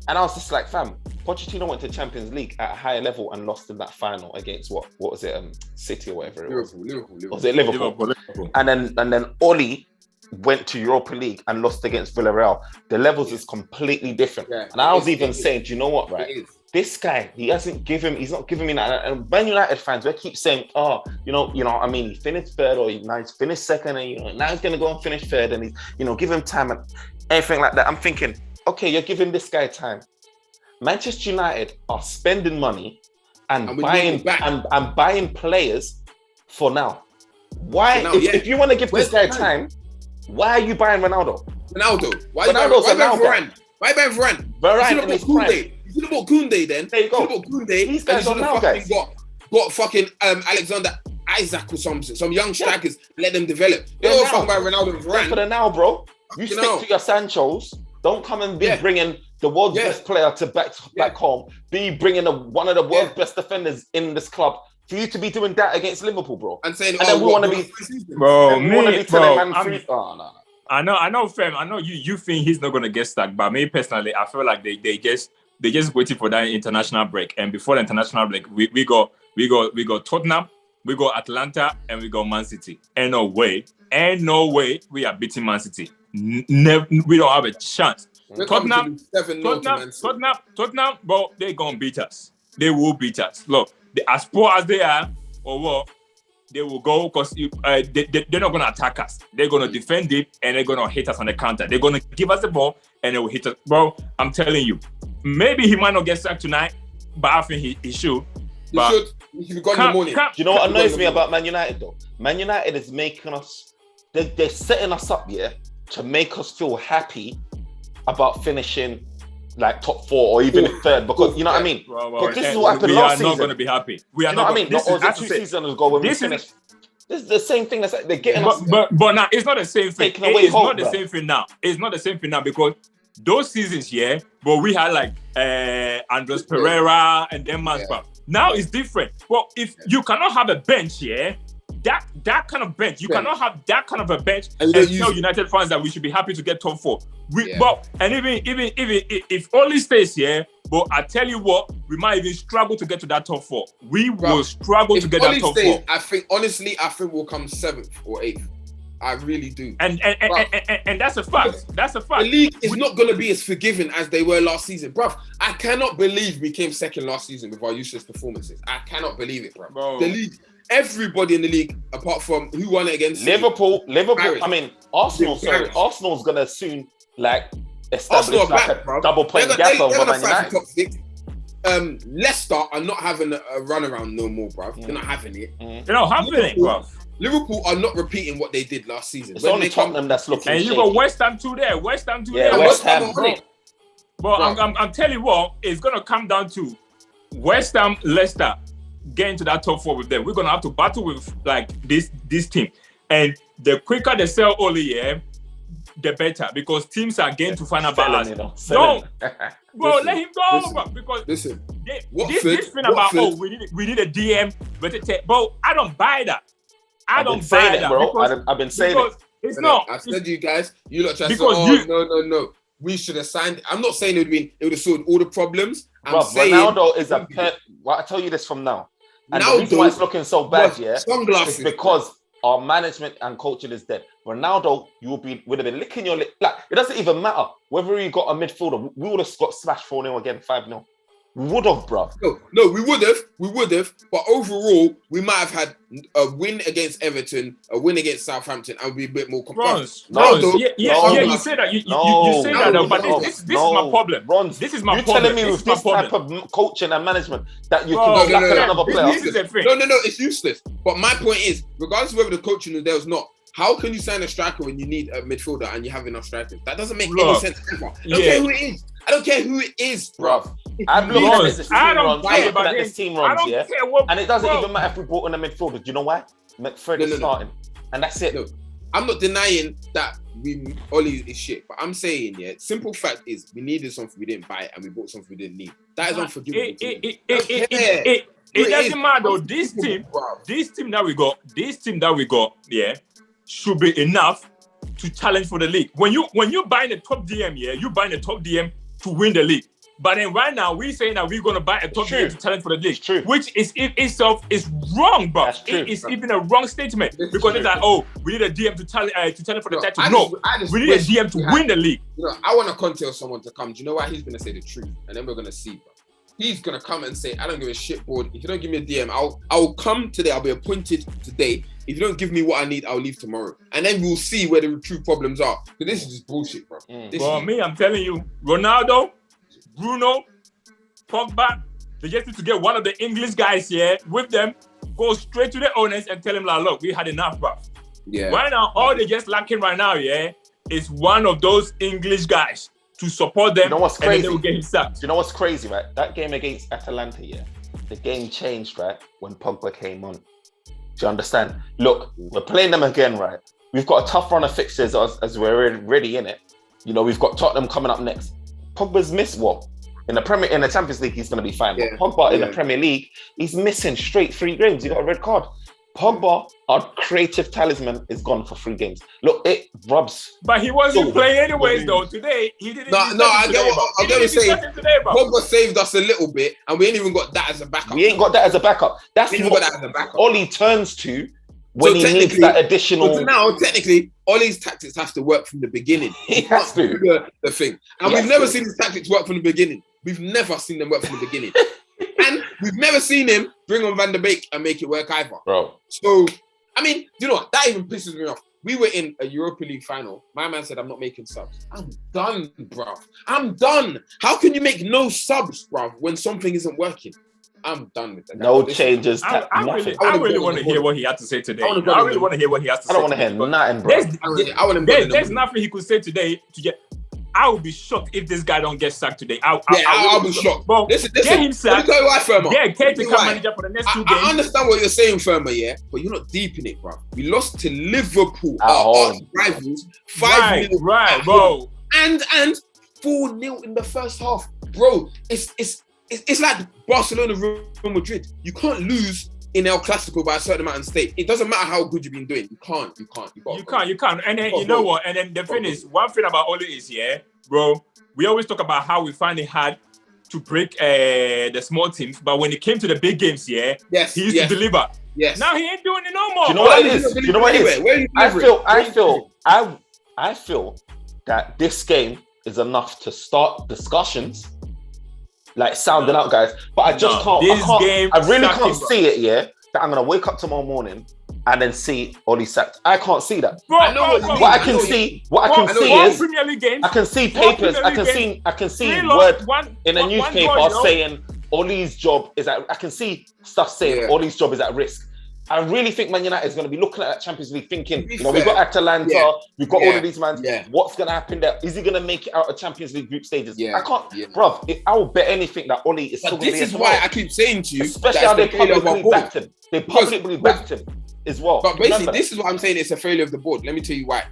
A: And I was just like, fam, Pochettino went to Champions League at a higher level and lost in that final against what was it, City or whatever it was.
B: Liverpool.
A: Was it Liverpool? And then Oli went to Europa League and lost against Villarreal. The levels is completely different. Yeah, and I was even saying, do you know what, right? This guy, he's not giving me that. And Man United fans, we keep saying, he finished third or now he's finished second and now he's going to go and finish third and he's, give him time and everything like that. I'm thinking, okay, you're giving this guy time. Manchester United are spending money and buying players for now. Why? If you want to give this guy time, why are you buying Ronaldo?
B: Why are you buying Varane? Why are you buying Varane?
A: Varane in his prime.
B: You should have bought Koundé then.
A: There you go.
B: These guys are now, guys. Got fucking Alexander Isaac or some young strikers. Let them develop. They don't fuck about Ronaldo and Varane.
A: For the now, bro. You stick to your Sanchos. Don't come and be bringing the world's best player to back home. Be bringing one of the world's best defenders in this club for you to be doing that against Liverpool, bro.
B: And saying,
A: and then we want to be,
C: bro,
A: we want to be telling man free. No.
C: I know, fam. I know you think he's not gonna get stuck, but me personally, I feel like they just waiting for that international break. And before the international break, we go Tottenham, we go Atlanta, and we go Man City. Ain't no way we are beating Man City. Never, we don't have a chance. Tottenham, bro, they gonna beat us. They will beat us. Look, as poor as they are, or what, they will go because they're not gonna attack us. They're gonna defend it and they're gonna hit us on the counter. They're gonna give us the ball and they will hit us. Bro, I'm telling you, maybe he might not get sacked tonight, but I think he should.
B: He should be gone in the morning.
A: Do you know what annoys me about Man United though? Man United is making us, they're setting us up, to make us feel happy about finishing like top 4 or even third, because you know what I mean? But this is what happened last season.
C: We are not going to be happy. We are
A: you know
C: not.
A: What I mean? This is 2 seasons ago when we finished. This is the same thing. They're getting us.
C: But now it's not the same thing. It's not the same thing now. It's not the same thing now because those seasons, but we had like Andres Pereira and then Manspa. Now it's different. Well, if you cannot have a bench, that kind of bench, you cannot have that kind of a bench and tell United fans that we should be happy to get top 4. But and even if Oli stays here, but I tell you what, we might even struggle to get to that top 4. We will struggle to get that top 4.
B: I think we'll come 7th or 8th. I really do.
C: And that's a fact. That's a fact.
B: The league is not going to be as forgiving as they were last season. Bruv, I cannot believe we came second last season with our useless performances. I cannot believe it, bro. The league, everybody in the league, apart from who won it against
A: Liverpool. Paris. I mean, Arsenal. Sorry, Arsenal's going to soon establish a double point gap over Man United.
B: Top 6. Leicester are not having a runaround no more, bruv. They're not having it.
C: They're not having it, bruv.
B: Liverpool are not repeating what they did last season.
A: It's only Tottenham that's looking.
C: And you got West Ham too there. West Ham.
A: Bro.
C: But I'm telling you what, it's gonna come down to West Ham, Leicester getting to that top 4 with them. We're gonna have to battle with like this team, and the quicker they sell Oli, the better, because teams are getting to find a balance. No, bro, let him go, because this thing about we need a DM, bro, I don't buy that. I've been saying it,
A: bro. I've been saying it.
C: It's not.
B: I said to you guys, you lot try to say, no. We should have signed. I'm not saying it would have solved all the problems. I'm saying
A: Ronaldo is well, I tell you this from now. And the reason why it's looking so bad, is because our management and coaching is dead. Ronaldo, would have been licking your lip. Like, it doesn't even matter whether you got a midfielder. We would have got smashed 4-0 again, 5-0. We would have, bro.
B: No, we would have. But overall, we might have had a win against Everton, a win against Southampton, and be a bit more comfortable.
C: You say that. You say that, but this is my problem. This is my problem.
A: You're telling me with this type of coaching and management that you can lack another player?
B: No, it's useless. But my point is, regardless of whether the coaching is there or not, how can you sign a striker when you need a midfielder and you have enough strikers? That doesn't make any sense ever. I don't care who it is, bro.
A: I'm looking at this team runs, and it doesn't even matter if we brought in a midfielder. Do you know why? McFred is starting, and that's it.
B: No, I'm not denying that Oli is shit, but I'm saying, simple fact is we needed something we didn't buy, and we bought something we didn't need. That is unforgivable.
C: It doesn't matter though. This team that we got, should be enough to challenge for the league. When you buy the top DM, you buy the top DM to win the league. But then right now we're saying that we're gonna buy a top DM to challenge for the league, which is itself is wrong, but it is even a wrong statement because it's like, we need a DM to challenge for the title. We need a DM to win the league.
B: You know, I want to contell someone to come. Do you know what? He's gonna say the truth, and then we're gonna see. Bro. He's gonna come and say, I don't give a shit, board. If you don't give me a DM, I'll come today. I'll be appointed today. If you don't give me what I need, I'll leave tomorrow. And then we'll see where the true problems are. But this is just bullshit, bro.
C: I'm telling you, Ronaldo, Bruno, Pogba, they just need to get one of the English guys here with them, go straight to the owners and tell them, like, look, we had enough, bro.
B: Yeah.
C: Right now, all they just lacking right now, is one of those English guys to support them.
A: You know what's crazy?
C: And then they will get him sacked.
A: You know what's crazy, right? That game against Atalanta, the game changed, right? When Pogba came on. Do you understand? Look, we're playing them again, right? We've got a tough run of fixtures as we're already in it. You know, we've got Tottenham coming up next. Pogba's missed what? In the Champions League, he's going to be fine.
B: Yeah.
A: But Pogba in the Premier League, he's missing straight 3 games. He got a red card. Pogba, our creative talisman, is gone for 3 games. Look, it rubs.
C: But he wasn't playing anyways, though. Today, he didn't.
B: I get what you're saying. Pogba saved us a little bit, and we ain't even got that as a backup.
A: We ain't got that as a backup. That's what Ollie turns to when he needs that additional.
B: So now, technically, Ollie's tactics have to work from the beginning.
A: He has to.
B: The thing. And we've never seen his tactics work from the beginning. We've never seen them work from the beginning. And we've never seen him bring on Van der Beek and make it work either.
A: Bro.
B: So, I mean, you know what? That even pisses me off. We were in a Europa League final. My man said, I'm not making subs. I'm done, bruv. I'm done. How can you make no subs, bruv, when something isn't working? I'm done with that.
A: No changes.
C: I really want to hear what he had to say today. I really want to hear what he has to say.
A: I don't want to hear nothing, bro.
C: There's nothing he could say today to get. I would be shocked if this guy don't get sacked today. I'll
B: be shocked.
C: But
B: listen,
C: get him sacked.
B: Get
C: caretaker manager for the next 2 games.
B: I understand what you're saying, Firma, yeah, but you're not deep in it, bro. We lost to Liverpool,
A: our
B: rivals, 5-0.
C: Right, bro.
B: And 4-0 in the first half, bro. It's like Barcelona, Real Madrid. You can't lose in El Clasico by a certain amount of stake. It doesn't matter how good you've been doing. You can't.
C: You can't. And then you know what? And then the thing is, one thing about Ole is, bro, we always talk about how we find it hard to break the small teams, but when it came to the big games, he used to deliver.
B: Yes.
C: Now he ain't doing it no more.
A: Do you know what it is? Do you know what it is? I feel that this game is enough to start discussions. Like sounding out, guys, but I just can't. I really can't see it. Yeah, that I'm gonna wake up tomorrow morning and then see Ollie sacked. I can't see that.
C: Bro,
A: what I can see is
C: Premier League games,
A: I can see papers. I can see word in a newspaper saying Ollie's job is at. I can see stuff saying Ollie's job is at risk. I really think Man United is going to be looking at that Champions League thinking, we've got Atalanta, we've got all of these man. What's going to happen there? Is he going to make it out of Champions League group stages? I can't, bruv. I will bet anything that Ollie is still going to be.
B: This is why I keep saying to you,
A: especially how they publicly backed him. They publicly backed him as well.
B: But basically, this is what I'm saying. It's a failure of the board. Let me tell you why.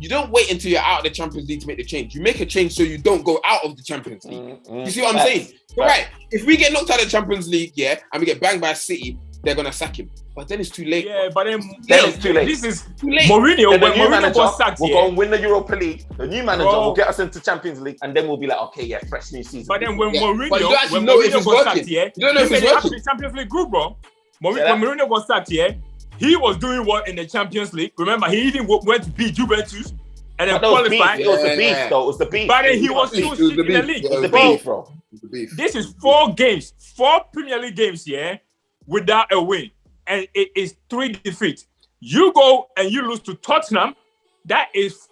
B: You don't wait until you're out of the Champions League to make the change. You make a change so you don't go out of the Champions League. You see what I'm saying? Right. If we get knocked out of the Champions League, and we get banged by City, they're gonna sack him. But then it's too late.
C: Yeah, but then
A: it's too late.
C: This is too late. Mourinho, when Mourinho got sacked,
A: we'll go and win the Europa League. The new manager will get us into Champions League, and then we'll be like, okay, fresh new season.
C: But then when Mourinho
B: got sacked,
C: you don't know if it's working. The Champions League group, bro. When Mourinho got sacked, he was doing what in the Champions League. Remember, he even went to beat Juventus and then qualified.
A: It was the beef, though. It was the beef.
C: But then he was still in the league.
A: It was the beef, bro.
C: This is 4 games, 4 Premier League games, without a win. And it is 3 defeats. You go and you lose to Tottenham. That is,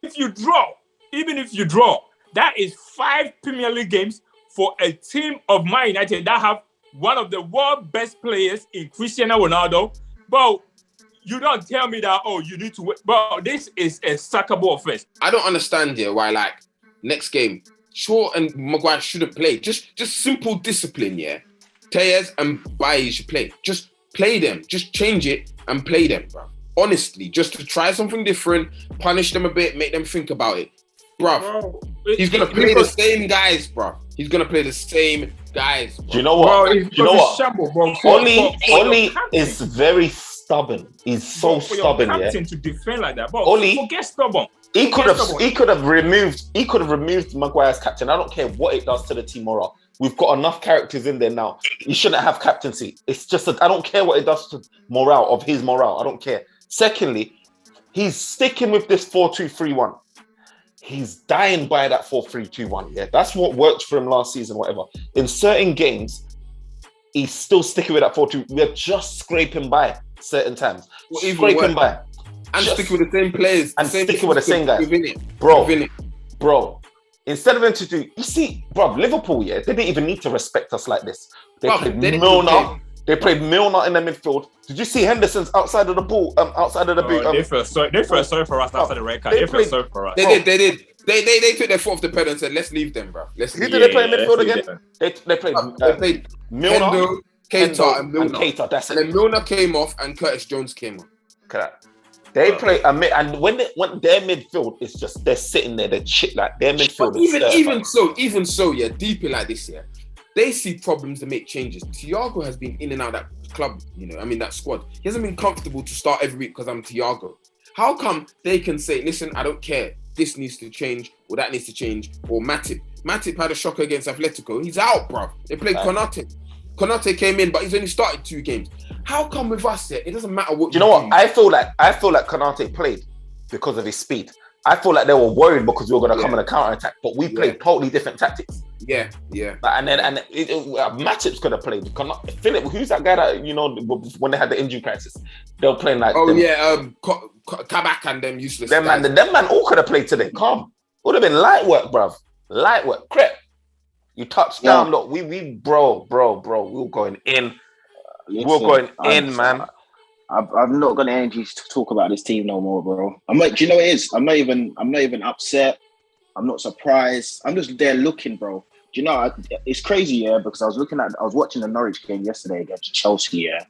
C: even if you draw, that is 5 Premier League games for a team of Man United that have one of the world's best players in Cristiano Ronaldo. But you don't tell me that, you need to win. But this is a sackable offense.
B: I don't understand why, like, next game, Shaw and Maguire shouldn't play. Just simple discipline, Tejas and Bailly should play. Just play them. Just change it and play them, bro. Honestly, just to try something different, punish them a bit, make them think about it. Bro, he's going to play the same guys, bro. He's going to play the same guys, bro.
A: Do you know what? Ollie is very stubborn. He's so stubborn,
C: captain to defend like that. Bro, forget stubborn.
A: He could have removed Maguire's captain. I don't care what it does to the team morale. We've got enough characters in there now. He shouldn't have captaincy. It's just I don't care what it does to his morale. I don't care. Secondly, he's sticking with this 4-2-3-1. He's dying by that 4-3-2-1. That's what worked for him last season, whatever. In certain games, he's still sticking with that 4-2. We're just scraping by certain times. Scraping by.
B: And sticking with the same players.
A: And sticking with the same guys. Bro. Instead of him to do, you see, bro, Liverpool, they didn't even need to respect us like this. They played Milner. They played Milner in the midfield. Did you see Henderson's outside of the ball, outside of the boot?
C: They felt sorry for us after the red card. They felt sorry for us.
B: They did. They took their foot off the pedal and said, let's leave them, bro.
A: Who did they play in midfield again? They played Milner,
B: Keita, and Milner.
A: Keita, that's it.
B: And then Milner came off and Curtis Jones came on.
A: Correct. They play a mid, and when their midfield is just they're sitting there, they're shit like their midfield.
B: But even so, yeah, deeper like this, yeah, they see problems to make changes. Thiago has been in and out of that club, that squad. He hasn't been comfortable to start every week because I'm Thiago. How come they can say, listen, I don't care, this needs to change, or that needs to change, or Matip had a shocker against Atletico. He's out, bruv. They played Konate. Konate came in, but he's only started 2 games. How come with us, it doesn't matter what
A: you know what? I feel like Konate played because of his speed. I feel like they were worried because we were going to come in a counter-attack, but we played totally different tactics.
B: Yeah.
A: And Matip's could have played. Philip, who's that guy that, when they had the injury crisis, they were playing like...
B: Kabak and them useless
A: them
B: guys.
A: Man all could have played today. Calm. Would have been light work, bruv. Light work. Crep. You touched down. Look, bro. We were going in. Man.
D: I've not got the energy to talk about this team no more, bro. I'm like, do you know what it is? I'm not even upset. I'm not surprised. I'm just there looking, bro. Do you know? It's crazy, yeah. Because I was watching the Norwich game yesterday against Chelsea, yeah.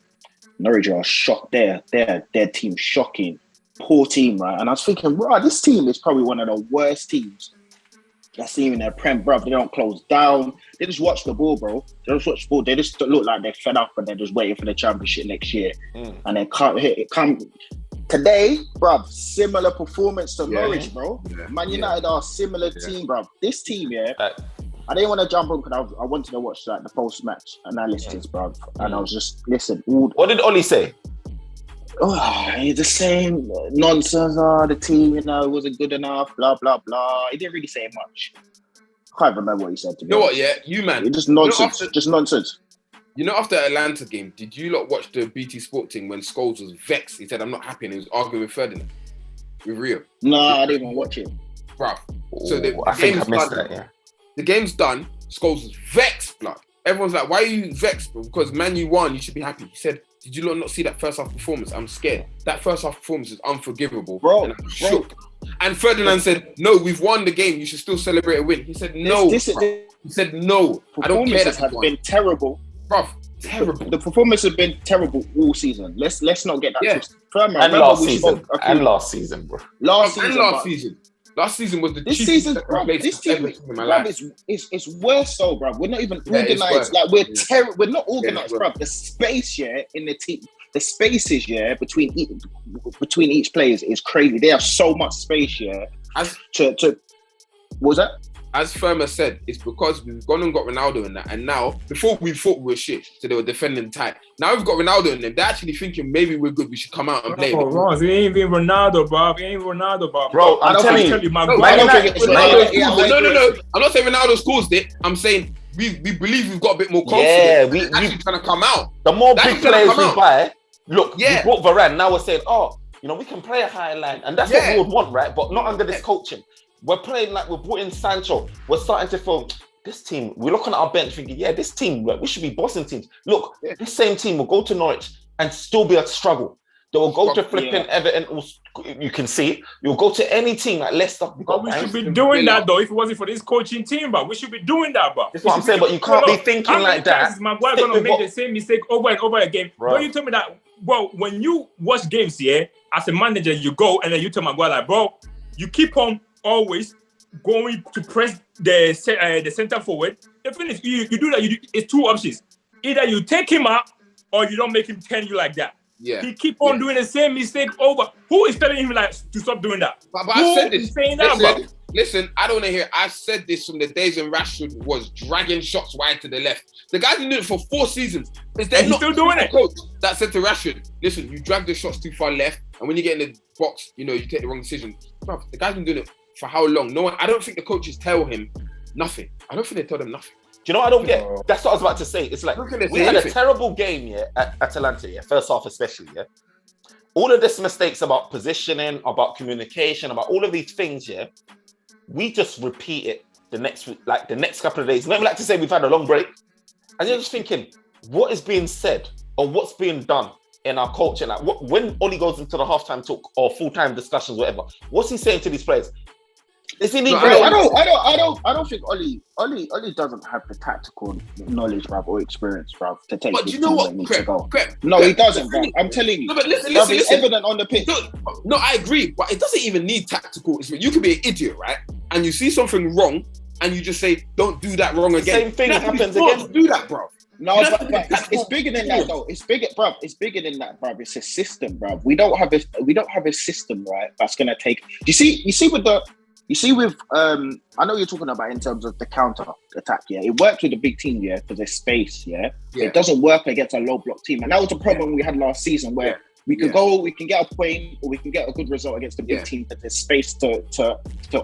D: Norwich are shocked. Their team shocking, poor team, right? And I was thinking, bro, this team is probably one of the worst teams that's seen in their Prem, bro. They don't close down. They just watch the ball, bro. They just watch the ball. They just look like they're fed up and they're just waiting for the championship next year. And they can't hit it. Today, bro, similar performance to Norwich, bro. Yeah. Man United are a similar team, bro. This team, I didn't want to jump on because I wanted to watch like the post-match analysis, bro. And I was just, listen.
A: What did Oli say?
D: The same nonsense. The team, wasn't good enough. Blah blah blah. He didn't really say much. I can't remember what he said.
B: You know what? Yeah, man.
D: Just nonsense. Just nonsense.
B: After the Atlanta game, did you lot watch the BT Sport thing when Scholes was vexed? He said, "I'm not happy," and he was arguing with Ferdinand, with Rio.
D: No, I didn't even watch it,
B: bro. So the game's done. The game's done. Scholes was vexed, blood. Everyone's like, "Why are you vexed, bro? Because Man U won. You should be happy." He said, "Did you not see that first half performance? I'm scared. That first half performance is unforgivable,
D: bro."
B: And I'm shook. And Ferdinand said, "No, we've won the game. You should still celebrate a win." He said, "No." He said, "No, I don't care."
D: Performances have been terrible,
B: bro. Terrible.
D: The performance has been terrible all season. Let's not get that twisted.
A: And last season, bro. Last season was the cheapest
D: this team it's worse so, bro. We're not even organized. Like we're not organized, bro. The space in the team, the spaces between each players is crazy. They have so much space to what was that?
B: As Firma said, it's because we've gone and got Ronaldo in that, and now before we thought we were shit, so they were defending tight. Now we've got Ronaldo in them. They're actually thinking maybe we're good. We should come out and play.
C: Ross, it ain't even Ronaldo, Bob. It ain't Ronaldo, Bob.
A: Bro, I'm telling you,
B: no. I'm not saying Ronaldo's caused it. I'm saying we believe we've got a bit more confidence.
A: Yeah, we
B: trying to come out.
A: The more big players we buy, look, we brought Varane. Now we're saying, we can play a high line, and that's what we would want, right? But not under this coaching. We're playing like we're brought in Sancho. We're starting to feel this team. We're looking at our bench thinking, this team, we should be bossing teams. Look, this same team will go to Norwich and still be a struggle. They will go to flipping Everton. You can see. You'll go to any team like Leicester.
C: But we should be doing that though. If it wasn't for this coaching team, but we should be doing that, but
A: that's what I'm saying. But you can't be thinking like that.
C: Maguire's gonna make the same mistake over and over again. Don't you tell me that? Well, when you watch games as a manager, you go and then you tell Maguire like, bro, you keep on always going to press the center forward. The thing is, you do that. It's 2 options. Either you take him out or you don't make him turn you like that.
B: Yeah.
C: He keep on doing the same mistake over. Who is telling him to stop doing that?
B: But I said this. Listen, I don't want to hear. I said this from the days when Rashford was dragging shots wide to the left. The guy's been doing it for 4 seasons. Is there not still doing it? Coach that said to Rashford, listen, you drag the shots too far left, and when you get in the box, you take the wrong decision. Bro, the guy's been doing it for how long? No one. I don't think the coaches tell him nothing. I don't think they tell them nothing.
A: Do you know what I don't get? That's what I was about to say. It's like we had a terrible game at Atalanta, first half especially, All of this mistakes about positioning, about communication, about all of these things, we just repeat it the next couple of days. Maybe like to say we've had a long break, and you're just thinking, what is being said or what's being done in our culture? Like when Oli goes into the halftime talk or full-time discussions, whatever, what's he saying to these players? Is he
D: I don't think Oli doesn't have the tactical knowledge, bruv, or experience, bruv, to take.
B: But you know what?
D: He doesn't, bruv. I'm telling you.
B: No, but listen.
D: It's evident on the pitch.
B: No, I agree, but it doesn't even need tactical. You could be an idiot, right? And you see something wrong, and you just say, "Don't do that wrong again."
A: Same thing happens again.
B: Do that, bro.
D: No, but it's bigger than that, though. It's bigger, bruv. It's bigger than that, bruv. It's a system, bruv. We don't have a system, right? That's gonna take. You see with I know you're talking about in terms of the counter attack. Yeah, it works with a big team, yeah, because there's space. Yeah, it doesn't work against a low block team, and that was a problem we had last season where. We can go, we can get a point, or we can get a good result against the big team, but there's space to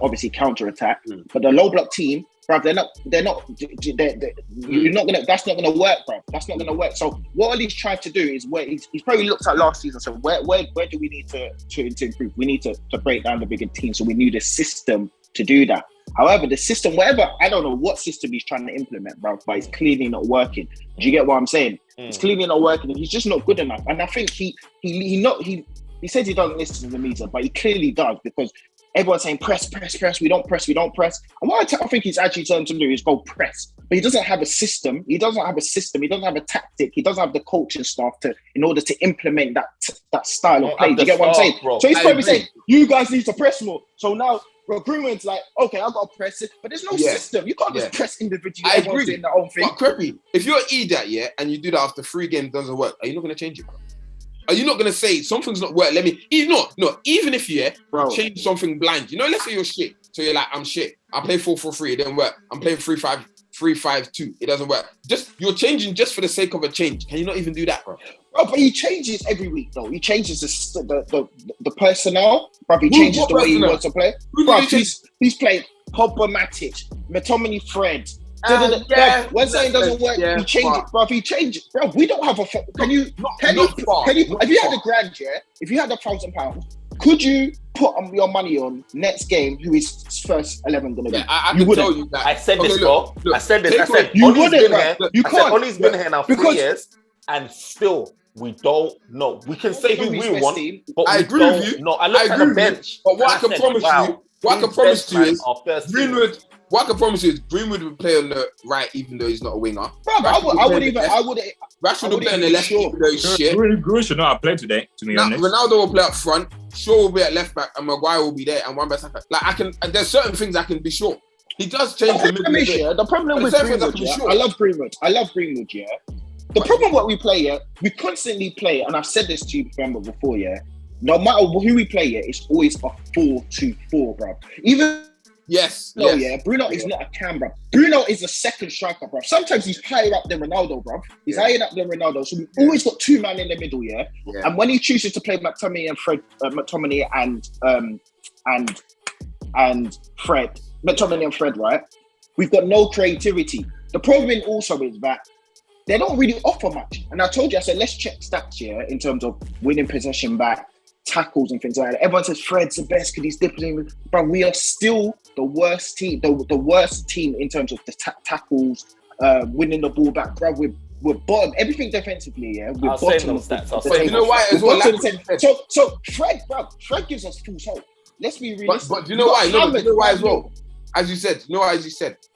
D: obviously counter attack. But the low block team, bruv, that's not gonna work, bruv. That's not gonna work. So what Ollie's tried to do is where he's probably looked at last season. So where do we need to improve? We need to break down the bigger team. So we need a system to do that. However, the system, I don't know what system he's trying to implement, bro, but it's clearly not working. Do you get what I'm saying? It's clearly not working, and he's just not good enough. And I think he says he doesn't listen to the media, but he clearly does, because everyone's saying press, we don't press. And what I think he's actually trying to do is go press. But he doesn't have a system. He doesn't have a tactic. He doesn't have the coaching staff in order to implement that style of play. Do you get what I'm saying? Bro. So he's probably saying, you guys need to press more. So now Greenwood's like, okay, I've got to press it, but there's no system. You can't just press individually.
B: I agree.
D: Doing their own thing.
B: But Creppy, if you're an idiot, and you do that after 3 games doesn't work, are you not going to change it, bro? Are you not going to say something's not work? Even if you change something blind, let's say you're shit. So you're like, I'm shit. I play 4-4-3, it didn't work. I'm playing 3-5-2, it doesn't work. You're changing just for the sake of a change. Can you not even do that, bro?
D: Bro, but he changes every week, though. He changes the personnel. Bro, he changes the way he wants to play. Bro, he's played Pogba, Matic, McTominay, Fred. When something doesn't work, he changes it. Bro, he changes. Bro, we don't have a. Have you had a grand, if you had £1,000, could you put your money on next game who is first 11 going to be?
B: I can tell you that.
A: I said this, bro. I said
D: you wouldn't. You can't.
A: Ollie's been here now 3 years, and still. We don't know. We can say who we want, but I agree with you. No, I looked at the bench.
B: But what I can promise you is Greenwood would play on the right, even though he's not a winger.
D: Bro, I would.
B: Rashford will play on the left, even though he's shit.
C: Greenwood should not have played today, to be honest.
B: Ronaldo will play up front. Shaw will be at left back, and Maguire will be there, and Wan-Bissaka. There's certain things I can be sure. He does change the middle.
D: The problem with Greenwood, I love Greenwood, yeah. The problem what we play, we constantly play, and I've said this to you before, no matter who we play, it's always a 4-2-4, bro. Bruno is not a cam, bro. Bruno is a second striker, bro. Sometimes he's higher up than Ronaldo, bro. He's higher up than Ronaldo, so we've always got 2 men in the middle, And when he chooses to play McTominay and Fred, McTominay and Fred, right? We've got no creativity. The problem also is that they don't really offer much. And I told you, I said, let's check stats here in terms of winning possession back, tackles and things like that. Everyone says Fred's the best because he's dipping. But we are still the worst team, the worst team in terms of the tackles, winning the ball back. Bro, we're bottom. Everything defensively, we're
A: I'll
D: bottom.
A: Say those stats.
B: But you know why as well?
D: So Fred gives us false hope. Let's be realistic.
B: But do you know why? You know why as well? As you said,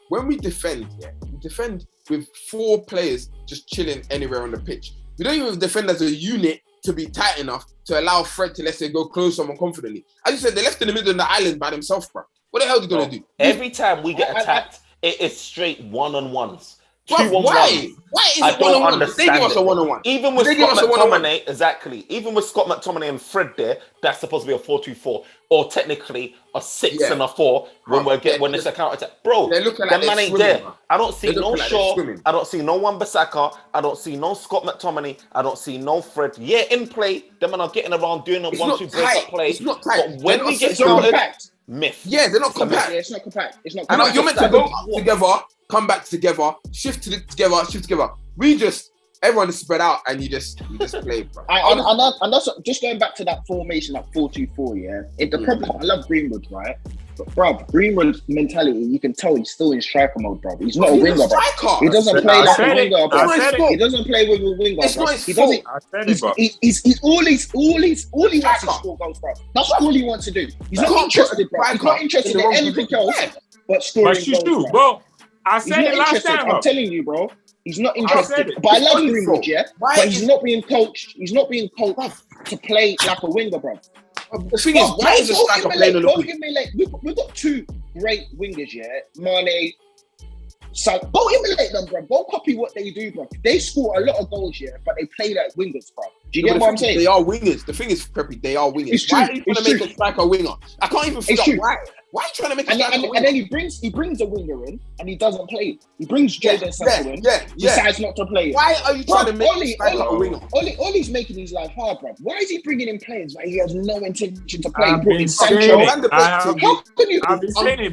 B: when we defend, we defend with 4 players just chilling anywhere on the pitch. We don't even defend as a unit to be tight enough to allow Fred to, let's say, go close someone confidently. As you said, they're left in the middle of the island by themselves, bro. What the hell are they going to do?
A: Every time we get attacked, it is straight one-on-ones.
B: Why? Why is it one-on-one? They give us a one-on-one.
A: Even with Scott McTominay, exactly. Even with Scott McTominay and Fred there, that's supposed to be a 4-2-4, or technically a 6 and a 4 when it's a counter attack. Bro, the man ain't there. I don't see no Shaw. I don't see no Wan-Bissaka. I don't see no Scott McTominay. I don't see no Fred. Yeah, in play, them man are getting around doing a 1-2 break-up play.
B: It's not tight.
A: But when we get countered, myth.
B: Yeah, they're not compact.
D: It's not compact.
B: You're meant to go together, come back together, shift together. We just everyone is spread out and you just play, bro.
D: And that's just going back to that formation, that 4-2-4. Yeah, the problem. I love Greenwood, right? But bro, Greenwood's mentality, you can tell he's still in striker mode, bro. He's not a winger, bro. He doesn't play like a winger, bro. He doesn't play with a winger, bro. He doesn't. He's all he wants to score goals, bro. That's all he wants to do. He's not interested, bro. He's not interested in anything else but scoring goals,
C: bro. I said it last time.
D: I'm telling you, bro. He's not interested. But I love Greenwood, yeah. But he's not being coached. He's not being coached to play like a winger, bro.
B: The thing is, why is a striker playing on the wing?
D: We've got two great wingers, yeah. Mane, Salah. Go emulate them, bro. Go copy what they do, bro. They score a lot of goals, yeah, but they play like wingers, bro. Do you get what I'm saying?
B: They are wingers. The thing is, Creppy, they are wingers.
D: It's true.
B: Why are you trying to make a striker a winger? I can't even figure out why. Why are you trying to make a striker a winger?
D: And then he brings a winger in and he doesn't play. He brings Jadon Sancho in. Decides not to play.
B: Why are you trying to make a striker a winger?
D: Ollie's making his life hard, bro. Why is he bringing in players where he has no intention to play?
C: I've been saying it,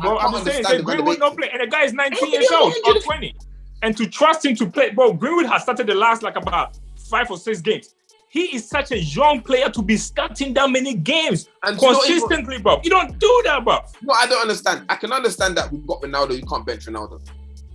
B: bro.
C: I've been saying Greenwood not play, and the guy is 19 years old or 20. And to trust him to play, bro, Greenwood has started the last like about 5 or 6 games. He is such a young player to be starting that many games and consistently, bro. You don't do that, bro.
B: No, I don't understand. I can understand that we've got Ronaldo. You can't bench Ronaldo.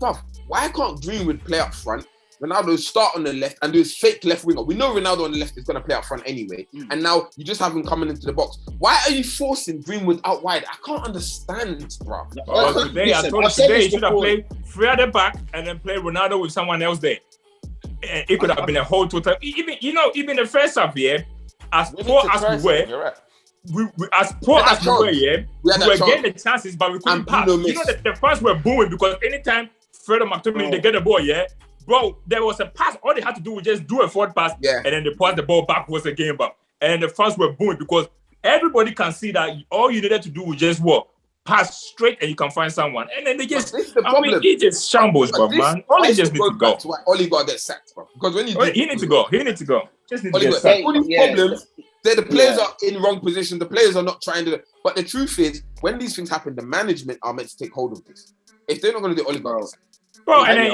B: Bro, why can't Greenwood play up front? Ronaldo start on the left and do his fake left winger. We know Ronaldo on the left is going to play up front anyway. And now you just have him coming into the box. Why are you forcing Greenwood out wide? I can't understand, bro.
C: Today, I told you today he should have played 3 at the back and then play Ronaldo with someone else there. It could have been a whole total. Even the first half, yeah, as poor as we were, we were getting the chances, but we couldn't pass. You know that the fans were booing because anytime Fredo McTominay they get the ball, yeah, bro, there was a pass. All they had to do was just do a forward pass, and then they pass the ball backwards again, bro. And the fans were booing because everybody can see that all you needed to do was just pass straight and you can find someone. And then they just, it just shambles, bro, man. Ollie just needs to go.
B: That's why Ollie got to get sacked, bro. Because when you
C: he needs to go. Just need to get sacked.
B: All these problems, the players are in wrong position. The players are not trying to. But the truth is, when these things happen, the management are meant to take hold of this. If they're not going to do Ollie got to get sacked.
C: Bro, and then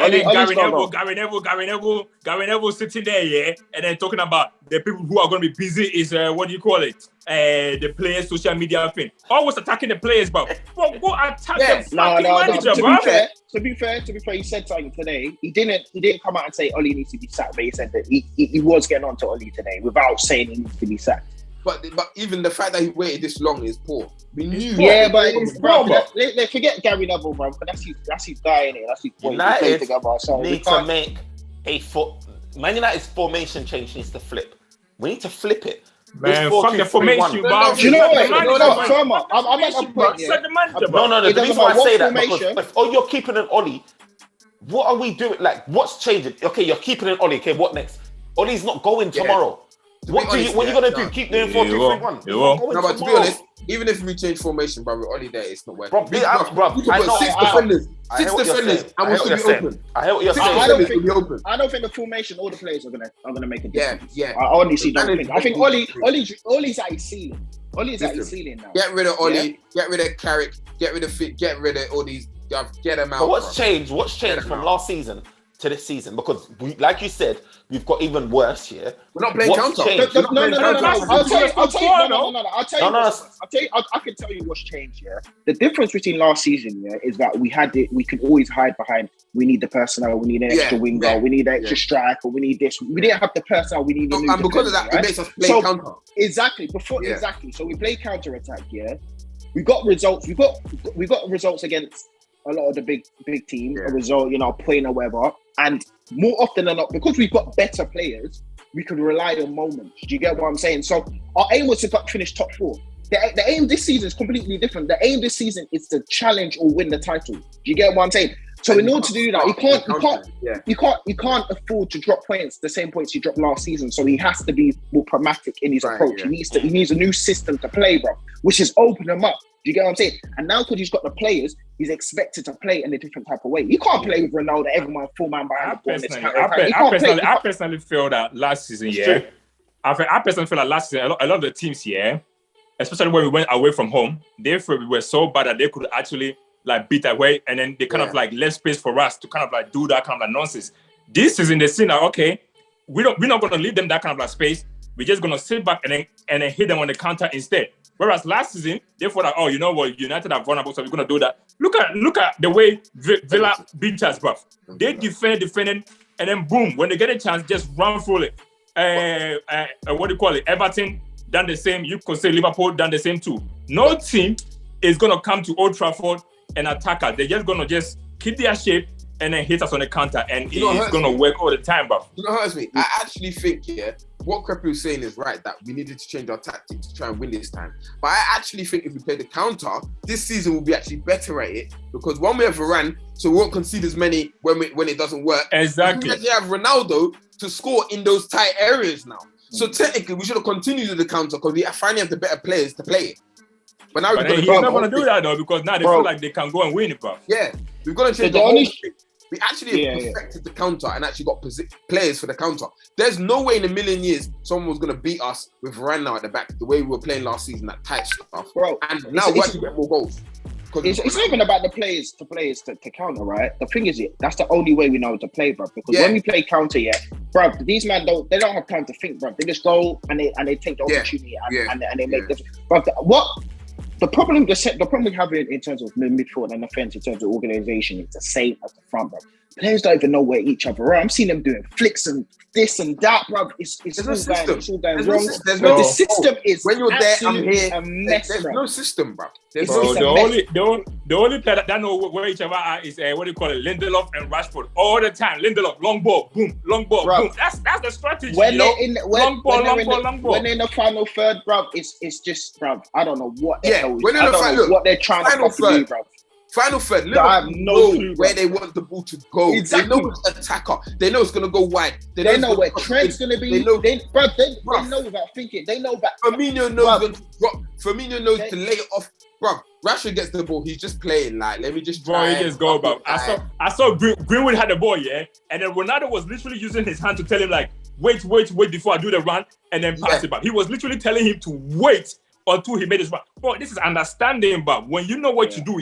C: Gary Neville sitting there, yeah, and then talking about the people who are going to be busy is, what do you call it? The players' social media thing. Always attacking the players, bro. Bro, go attack the manager, bro.
D: To be fair, he said something today. He didn't come out and say Ollie needs to be sacked, but he said that he was getting on to Ollie today without saying he needs to be sacked.
B: But even the fact that he waited this long is poor. We knew.
D: Yeah, but let's forget Gary Neville, bro. But that's his guy, innit? That's his boy.
A: United need to make Man United's formation change needs to flip. We need to flip it.
C: Man, fuck the formation, bro.
D: You know what? I'm at a point.
A: No. The reason why I say that because if you're keeping an Ollie, what are we doing? Like, what's changing? Okay, you're keeping an Ollie. Okay, what next? Ollie's not going tomorrow. What are you gonna do? Keep doing 4-2-3-1?
B: No, but to be honest, even if we change formation, bro, with Ollie there, it's not working.
A: Bro, I know.
B: 6 defenders, and we'll still be open.
A: I hear what you're saying.
D: I don't think the formation, all the players are gonna make a difference. Yeah. I honestly don't think. I think Ollie's at his ceiling. Ollie's at his ceiling now.
B: Get rid of Ollie. Get rid of Carrick. Get rid of Fit. Get rid of all these. Get them out.
A: But what's changed? What's changed from last season to this season? Because like you said, we've got even worse here.
B: We're not playing counter.
D: I can tell you what's changed here. The difference between last season, is that we could always hide behind. We need the personnel. We need an extra winger. We need an extra striker. We need this. We didn't have the personnel. We need.
B: And because of that, it makes us play counter.
D: Exactly. Exactly. So we play counter attack. Yeah, we got results. We got results against a lot of the big teams, a result, point or whatever. And more often than not, because we've got better players, we can rely on moments. Do you get what I'm saying? So our aim was to finish top 4. The aim this season is completely different. The aim this season is to challenge or win the title. Do you get what I'm saying? So in order to do that, you can't afford to drop points, the same points he dropped last season. So he has to be more pragmatic in his approach. Yeah. He needs a new system to play, bro, which is open him up. Do you get what I'm saying? And now because he's got the players, he's expected to play in a different type of way. You can't play with Ronaldo, everyone full man behind the ball.
C: I personally feel that last season, I personally feel that last season, a lot of the teams, especially when we went away from home, they were so bad that they could actually beat away, and then they kind of left space for us to kind of do that kind of nonsense. This season, they see now, okay, we're not going to leave them that kind of like space. We're just going to sit back and then hit them on the counter instead. Whereas last season, they thought that, you know what, United are vulnerable, so we're going to do that. Look at the way Villa beat us, bro. They defended, and then boom, when they get a chance, just run through it. What do you call it? Everton done the same. You could say Liverpool done the same too. No team is going to come to Old Trafford and attack us. They're just going to just keep their shape and then hit us on the counter, and it's going to work all the time, bro.
B: You know what hurts me? I actually think, what Creppy was saying is right, that we needed to change our tactics to try and win this time. But I actually think if we play the counter, this season we'll be actually better at it, because one, we have Varane, so we won't concede as many when it doesn't work.
C: Exactly.
B: We actually have Ronaldo to score in those tight areas now. So technically, we should have continued with the counter, because we finally have the better players to play it. But now
C: he's not going to do that though, because now they feel like they can go and win it, bro.
B: Yeah, we've got to change the whole thing. We actually perfected the counter and actually got players for the counter. There's no way in a million years someone was going to beat us with Varane now at the back, the way we were playing last season, that tight stuff.
D: Bro,
B: and now we're actually getting more goals.
D: It's not even about the players to counter, right? The thing is, that's the only way we know to play, bro. Because when we play counter, bro, these men don't have time to think, bro. They just go and they take the opportunity and they make this. But the problem we have in terms of midfield and defense, in terms of organization, is the same as the front, bro. Players don't even know where each other are. I'm seeing them doing flicks and this and that, bro. It's all going wrong. The system is
B: when you're there, I'm here.
D: A mess,
B: there's no system, bro.
C: The only player that know where each other are is what do you call it? Lindelof and Rashford all the time. Lindelof, long ball, boom, long ball, boom. That's the strategy. Long ball.
D: When they're in the final third, bro, it's just, bro. I don't know what the hell.
B: When they're in the final,
D: what they're trying to do, bro.
B: Final third, Liverpool know where they want the ball to go. Exactly. They know it's attacker. They know it's going to go wide.
D: They know where Trent's going to be. They know without thinking. They know that.
B: Firmino knows when to drop. Firmino knows to lay it off. Bro, Rashford gets the ball. He's just playing like, let me just try.
C: He just go, bro. I saw Greenwood had the ball, and then Ronaldo was literally using his hand to tell him like, wait before I do the run, and then pass it back. He was literally telling him to wait until he made his run. Bro, this is understanding, but when you know what to do,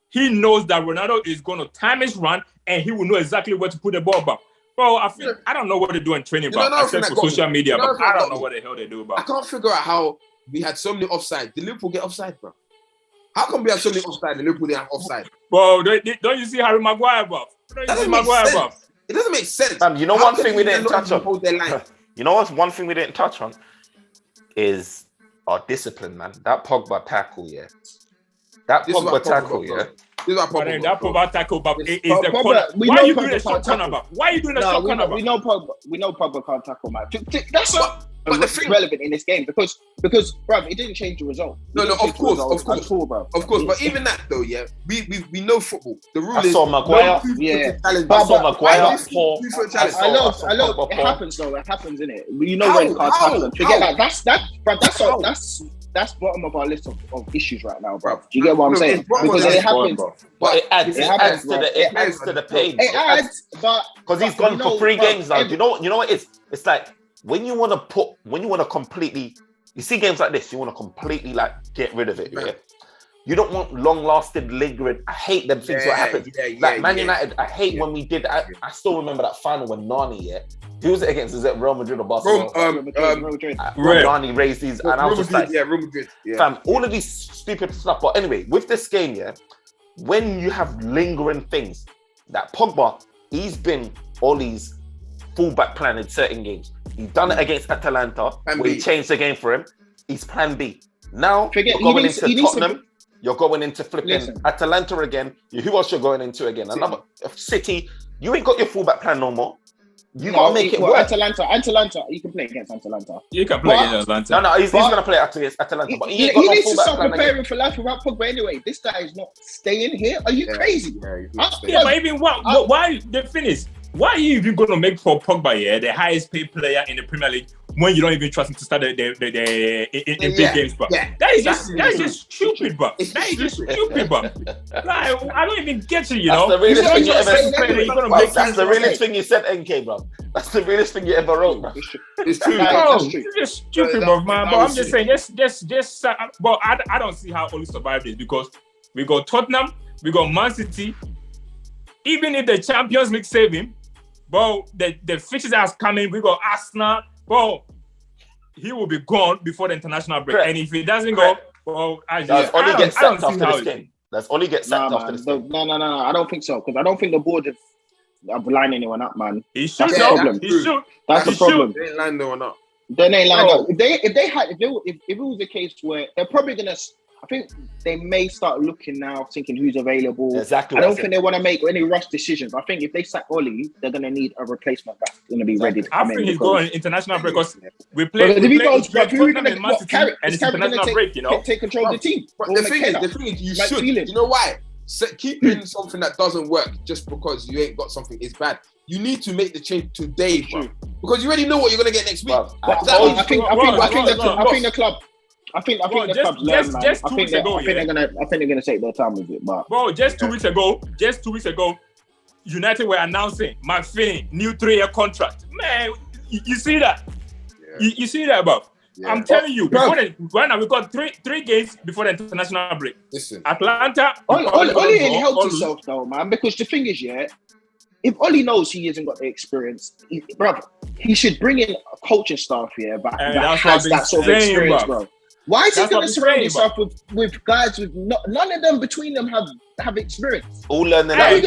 C: he knows that Ronaldo is going to time his run, and he will know exactly where to put the ball back. Bro, I don't know what they do in training, bro. Except for social media, but I don't know what the hell they do, bro.
B: I can't figure out how we had so many offside. Did Liverpool get offside, bro? How come we have so many offside and Liverpool didn't have offside?
C: Bro, don't you see Harry Maguire, bro? It doesn't
B: make sense.
A: You know one thing we didn't touch on? You know what's one thing we didn't touch on? Is our discipline, man. That Pogba tackle, That Pogba tackle,
C: That Pogba tackle, but is the corner. Why are you doing a short corner, bro? Why are you doing a short corner, bro?
D: We know Pogba can't tackle, man. That's not relevant in this game because, bro, it didn't change the result.
B: No, of course. But even that though, we know football. The rule is.
A: I saw Maguire.
D: I love. It happens though. It happens, innit? You know when cards happen. Forget that. That's bottom of our list of issues right now, bro. Do you get what I'm saying? Because it happens.
A: But it adds to the pain.
D: It adds, but
A: because he's gone for 3 games now. You know what it is? It's like when you want to completely, you see games like this, you want to completely like get rid of it. Yeah? You don't want long-lasting, lingering. I hate them things that happen. Man United, I hate when we did. I still remember that final when Nani, who was it against? Is it Real Madrid or Barcelona?
D: Real Madrid.
A: Nani raised these, and I was just like,
B: Real Madrid.
A: Fam, all of these stupid stuff. But anyway, with this game, when you have lingering things, that Pogba, he's been Ollie's fullback plan in certain games. He's done it against Atalanta, where he changed the game for him. He's plan B. Now, you're going into Tottenham. You're going into flipping Atalanta again. Who else you're going into again? Another City. You ain't got your fullback plan no more. You gotta make it work.
D: Atalanta. You can play against Atalanta.
C: You can play against Atalanta.
A: No, he's gonna play against Atalanta. But he
D: needs to stop preparing for life without Pogba anyway. This guy is not staying here. Are you crazy?
C: But even why the finish? Why are you even gonna make Pogba the highest paid player in the Premier League when you don't even trust him to start in big games, bro? That is just stupid, bro. That is just stupid, bro. I don't even get it, you know.
A: That's the realest thing you ever said. That's the realest thing you said, NK, bro. That's the realest thing you ever wrote, bro.
B: It's true.
C: It's just stupid, bro, man. But I'm just saying, just. But I don't see how Oli survived this because we got Tottenham, we got Man City. Even if the Champions League save him, bro, the fishes that's coming, we got Arsenal, bro. He will be gone before the international break.
A: Correct.
C: And if he doesn't go, bro,
A: that's only get sacked after this game. That's only get sacked after this game.
D: No. I don't think so, because I don't think the board are lining anyone up, man.
C: He should.
D: That's the problem.
C: He should.
D: That's the problem.
B: They ain't lined no one up.
D: They ain't lined up. If it was a case where they're probably gonna, I think they may start looking now, thinking who's available.
A: Exactly.
D: I don't think they want to make any rush decisions. I think if they sack Oli, they're gonna need a replacement that's gonna be ready to come in.
C: I think he's going international break because we play.
D: If he goes, who are
C: and
D: gonna
C: it's international break, you know.
D: take control of the team?
B: But the thing is, you should. You know why? Keeping something that doesn't work just because you ain't got something is bad. You need to make the change today, bro, because you already know what you're gonna get next week.
D: I think the club. I think the club's learned, man.
C: Just 2 weeks ago,
D: I think they're gonna take their time with it, but
C: bro, just 2 weeks ago, United were announcing McFinn new 3-year contract. Man, you see that? Yeah. You see that, bro? Yeah. I'm telling you, right now we got three games before the international break.
B: Listen,
C: Atlanta.
D: Oli ain't helped himself though, man. Because the thing is, if Oli knows he hasn't got the experience, he should bring in a coaching staff here that has that sort of experience, bro. Why is he going to surround himself with guys with none of them between them have experience?
A: All learning.
D: Does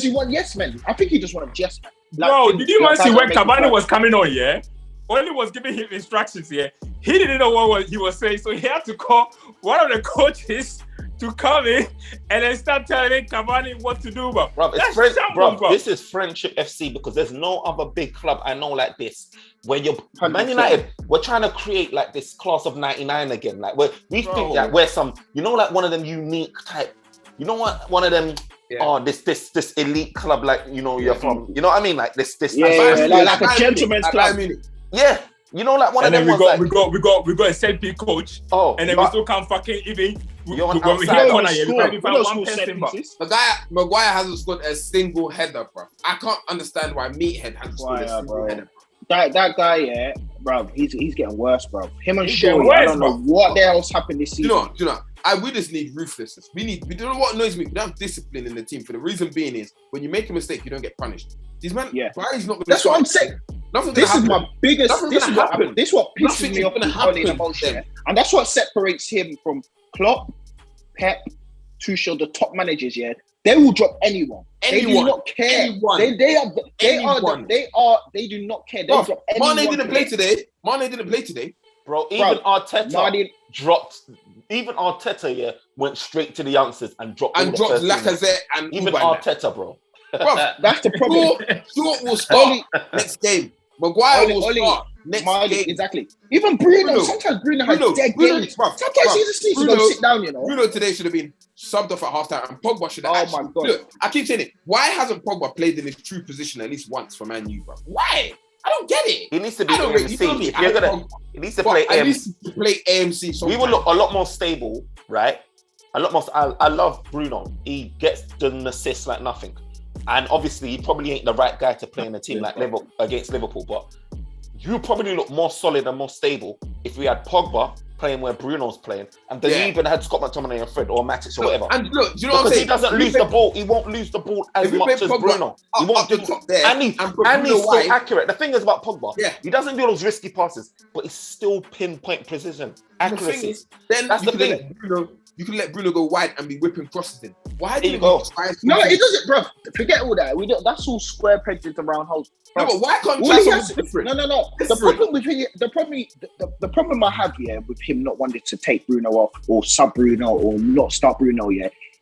D: he want yes men? I think he just wants yes men.
C: Bro, did you want to see when Cavani was coming on? Yeah, Oli was giving him instructions. Yeah, he didn't know what he was saying, so he had to call one of the coaches to come in and then start telling Cavani what to do, bro.
A: This is Friendship FC because there's no other big club I know like this. Where you're 100%. Man United, we're trying to create like this class of 99 again. Like we think that we're some, like one of them unique type. You know what? One of them. Yeah. This elite club, like you're from. You know what I mean? Like this.
D: Like a gentleman's club.
A: Yeah. Like one
C: and
A: of them.
C: And then we got a ZP coach. We still can't fucking even.
B: Maguire hasn't scored a single header, bro. I can't understand why Meathead hasn't scored a single header.
D: That guy, bro, he's getting worse, bro. Him and Shaw, I don't know what the hell's happened this season.
B: Do you know? We just need ruthlessness. We don't know what annoys me. We don't have discipline in the team. For the reason being is when you make a mistake, you don't get punished. These men, Barry's not.
D: That's what I'm saying. This is my biggest. This is what pisses me off the most, and that's what separates him from Klopp, Pep, Tuchel, the top managers. Yeah, they will drop anyone. They do not care. They do not care. They'll drop anyone.
B: Mane didn't play today.
A: Bro, Arteta dropped. Even Arteta, went straight to the youngsters and dropped
B: Lacazette and
A: even Arteta, bro.
D: That's the problem.
B: Short will start next game. Maguire will start next game.
D: Exactly. Even Bruno. Sometimes Bruno has dead games. Sometimes he just needs to go sit down.
B: Bruno today should have been subbed off at halftime, and Pogba should have.
D: My God!
B: Look, I keep saying it. Why hasn't Pogba played in his true position at least once for Man U, bro? Why? I don't get it.
A: He needs to be AMC. He needs to play AMC.
B: He needs to play AMC. Sometimes.
A: We will look a lot more stable, right? A lot more. I love Bruno. He gets the assist like nothing, and obviously he probably ain't the right guy to play in a team like Liverpool against Liverpool. But you probably look more solid and more stable if we had Pogba playing where Bruno's playing, and then even had Scott McTominay and Fred or Matic or whatever.
B: And look, do you know what I'm saying?
A: Because he doesn't lose the ball. He won't lose the ball as much as Bruno. He won't do
B: top there.
A: And he's still accurate. The thing is about Pogba, he doesn't do those risky passes, but he's still pinpoint precision, accuracy. That's the thing.
B: You can let Bruno go wide and be whipping crosses in. Why do you
D: go? No, it doesn't, bro. Forget all that. That's all square pegs into round holes.
B: No, but why can't you try something different?
D: No. The problem I have with him not wanting to take Bruno off or sub Bruno or not start Bruno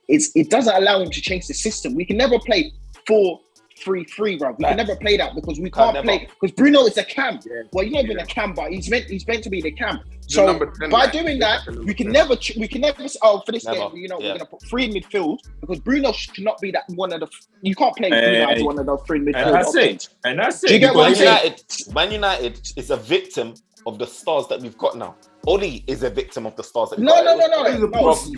D: is it doesn't allow him to change the system. We can never play 4-3-3, bro. We can never play that because we can't play because Bruno is a cam. Yeah. Well, he's not even a cam, but he's meant to be the cam. So by doing that, we can never. For this game, we're gonna put 3 in midfield because Bruno should not be that one of the. You can't play Bruno as one of those 3 in midfield.
C: And that's it.
D: Do you get what I'm saying?
A: Man United is a victim of the stars that we've got now. Oli is a victim of the stars that we've
D: got. No.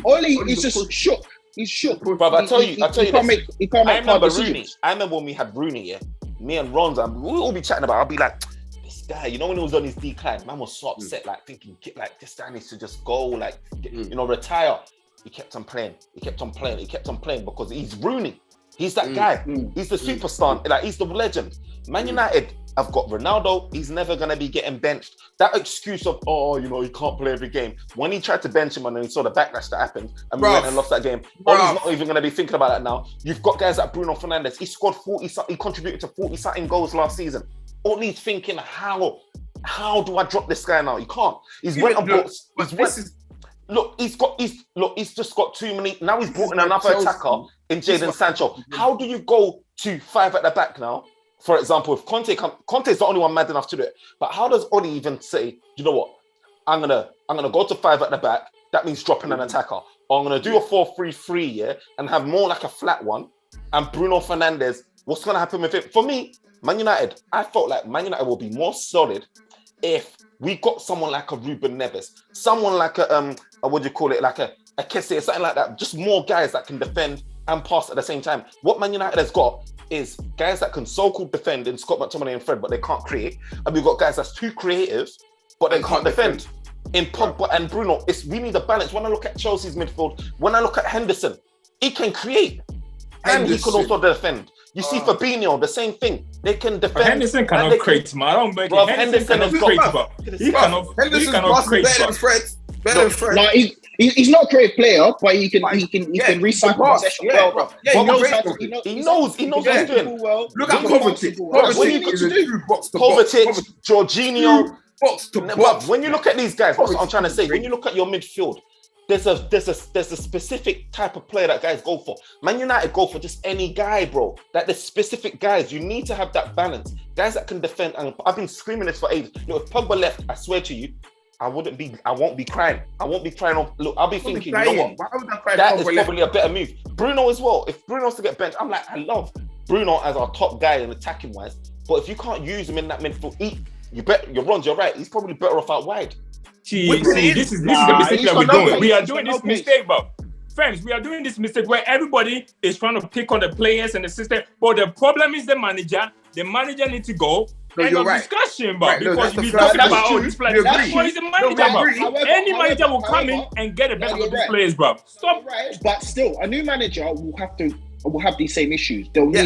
D: Oli is just shook. He's shook.
A: But I tell you,
D: he can't make
A: I remember Rooney. I remember when we had Rooney, me and Ron's, and we'll all be chatting about it. I'll be like, this guy, when he was on his decline, man was so upset, like thinking, this guy needs to just go, retire. He kept on playing because he's Rooney. He's that guy. He's the superstar. Like, he's the legend. Man United have got Ronaldo. He's never going to be getting benched. That excuse of, he can't play every game. When he tried to bench him and then he saw the backlash that happened and we went and lost that game, he's not even going to be thinking about that now. You've got guys like Bruno Fernandes. He scored 40, he contributed to 40-something goals last season. All he's thinking, how do I drop this guy now? He can't. He's just got too many. Now he's brought in another attacker in Jadon Sancho. How do you go to 5 at the back now? For example, if Conte's the only one mad enough to do it. But how does Oli even say, you know what? I'm gonna go to 5 at the back. That means dropping an attacker. Or I'm gonna do a 4-3-3 and have more like a flat one. And Bruno Fernandes, what's gonna happen with it? For me, Man United, I felt like Man United will be more solid if we got someone like a Ruben Neves, someone like a like a Kessie, something like that. Just more guys that can defend and pass at the same time. What Man United has got is guys that can so-called defend in Scott McTominay and Fred, but they can't create. And we've got guys that's too creative, but they can't defend. In Pogba and Bruno, we need a balance. When I look at Chelsea's midfield, when I look at Henderson, he can create and he can also defend. You see Fabinho, the same thing. They can defend. But
C: Henderson cannot create, man. I don't make it. Henderson cannot create, but he cannot create.
D: Better than Fred. No, he's not a creative player, but he can recycle possession well, bro.
A: Yeah, he knows what he's doing.
B: Look at Kovacic.
A: Kovacic, Jorginho. When you look at these guys, that's what I'm trying to say. When you look at your midfield, there's a specific type of player that guys go for. Man United go for just any guy, bro. Like, there's specific guys. You need to have that balance. Guys that can defend. And I've been screaming this for ages. Look, if Pogba left, I swear to you, I won't be crying. Look, I'll be thinking, you know what? That is probably a better move. Bruno as well. If Bruno's to get benched, I'm like, I love Bruno as our top guy in attacking wise. But if you can't use him in that midfield, you're right. He's probably better off out wide.
C: This is the mistake that we're doing. We are doing this mistake, bro. Friends, we are doing this mistake where everybody is trying to pick on the players and the system. But the problem is the manager. The manager needs to go. End of discussion, bro. Because we talking about this player. That's why he's the manager, bro. Any manager will come in and get the best of these players, bro. Stop.
D: Right, but still, a new manager will have these same issues. They'll need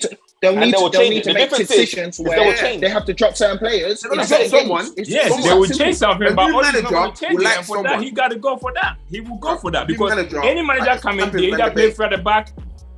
D: to make decisions where they have to drop certain players.
C: They will change something, but Oli's not going to change it. And for that, he got to go for that. He will go for that because any manager coming, they either play for the back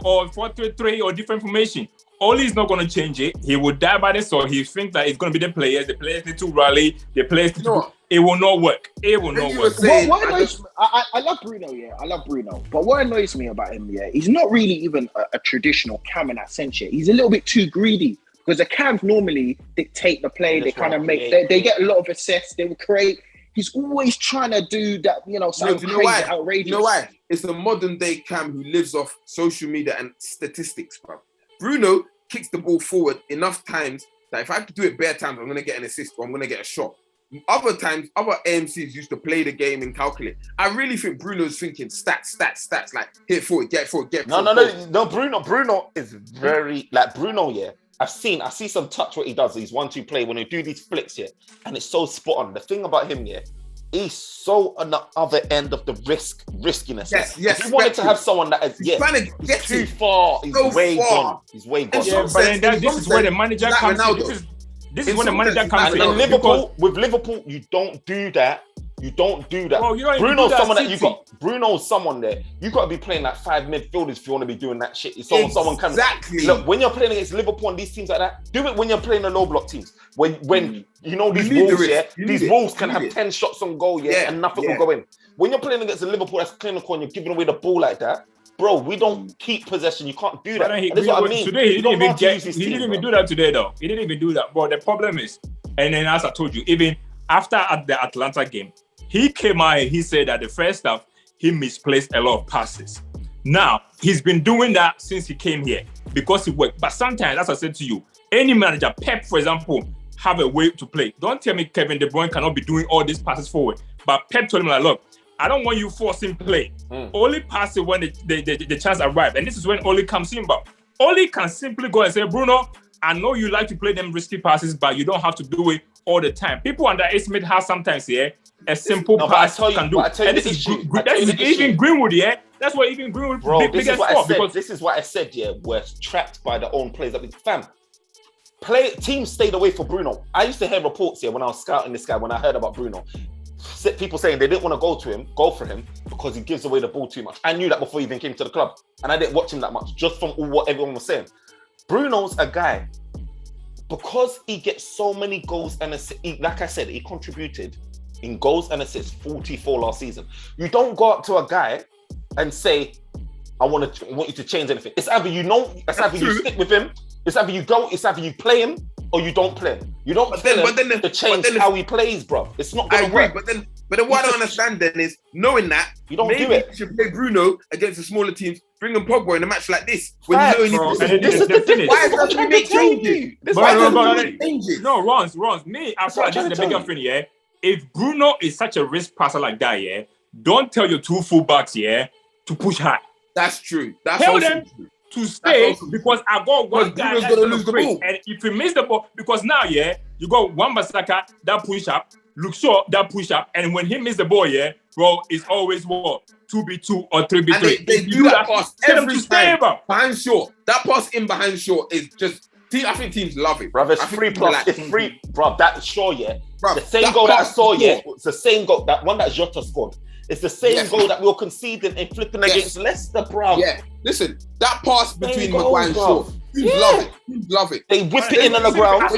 C: or 4-3-3 or different formation. Oli is not going to change it. He will die by the sword. He thinks that it's going to be the players. The players need to rally. The players need to... It will not work. It will not work.
D: I love Bruno, I love Bruno. But what annoys me about him, he's not really even a traditional cam in that sense yet. He's a little bit too greedy because the cams normally dictate the play. They kind of make... They get a lot of assists. They will create... He's always trying to do that, something crazy, outrageous.
B: You know why? It's the modern day cam who lives off social media and statistics, bro. Bruno kicks the ball forward enough times that if I have to do it bare times, I'm going to get an assist or I'm going to get a shot. Other times, other AMCs used to play the game and calculate. I really think Bruno's thinking stats, like hit forward, get forward.
A: No, Bruno is very, like Bruno, I see some touch what he does, these 1-2 play when he do these flicks, and it's so spot on. The thing about him, he's so on the other end of the riskiness. Yes. If you wanted to have someone that is he's too far, he's way gone. He's way gone.
C: Yeah, but then this is where the manager comes in. This is when the manager comes in.
A: And with Liverpool, you don't do that. Well, Bruno's someone that you got. Bruno's someone there. You got to be playing like 5 midfielders if you want to be doing that shit. Someone can.
B: Exactly.
A: Look, when you're playing against Liverpool and these teams like that, do it when you're playing the low block teams. When these Wolves, these Wolves can have 10 shots on goal, and nothing will go in. When you're playing against the Liverpool that's clinical and you're giving away the ball like that, bro, we don't keep possession. You can't do that. That's what I mean.
C: Today, he didn't even do that today, though. He didn't even do that. But the problem is, and then as I told you, even after at the Atlanta game, he came out and he said that the first half, he misplaced a lot of passes. Now, he's been doing that since he came here because it worked. But sometimes, as I said to you, any manager, Pep, for example, have a way to play. Don't tell me Kevin De Bruyne cannot be doing all these passes forward. But Pep told him, like, look, I don't want you forcing play. Only pass it when the chance arrives. And this is when Oli comes in. But Oli can simply go and say, Bruno, I know you like to play them risky passes, but you don't have to do it all the time. People underestimate how sometimes, a simple pass can do.
A: And
C: this is even Greenwood, yeah. That's what even Greenwood.
A: Bro, this is what I said. This is what I said. Yeah, we're trapped by the own players that we teams stayed away for Bruno. I used to hear reports here when I was scouting this guy. When I heard about Bruno, people saying they didn't want to go for him because he gives away the ball too much. I knew that before he even came to the club, and I didn't watch him that much just from what everyone was saying. Bruno's a guy because he gets so many goals and assists. Like I said, he contributed in goals and assists 44 last season. You don't go up to a guy and say, I want you to change anything. It's either you stick with him, it's either you play him, or you don't play him. You don't play him to change how he plays, bro. It's not going to work.
B: But then what I don't understand then is, knowing that,
A: you don't do it.
B: You should play Bruno against the smaller teams, bring in Pogba in a match like this. When
C: this is the finish.
B: Why doesn't he make changes?
C: No, Rons. Me, I thought this is the bigger thing, yeah. If Bruno is such a risk passer like that, yeah, don't tell your two fullbacks, yeah, to push high.
B: That's true.
C: Tell them to stay because I got one guy that's going to lose the ball. And if you miss the ball, because now, yeah, you got one Basaka, that push up, Luke Shaw, that push up, and when he miss the ball, yeah, bro, it's always what? 2v2 or 3v3.
B: And they do that pass every time behind Shaw. That pass in behind Shaw is just... I think teams love it.
A: Bro, it's free plus. It's free. Bro, that Shaw, yeah. Bro, the same goal that I saw, yeah. It's the same goal. That one that Jota scored. It's the same goal that we were conceding and flipping against Leicester, bro.
B: Yeah. Listen, that pass between Maguire and Shaw. Teams love it.
A: They whip it in on the ground.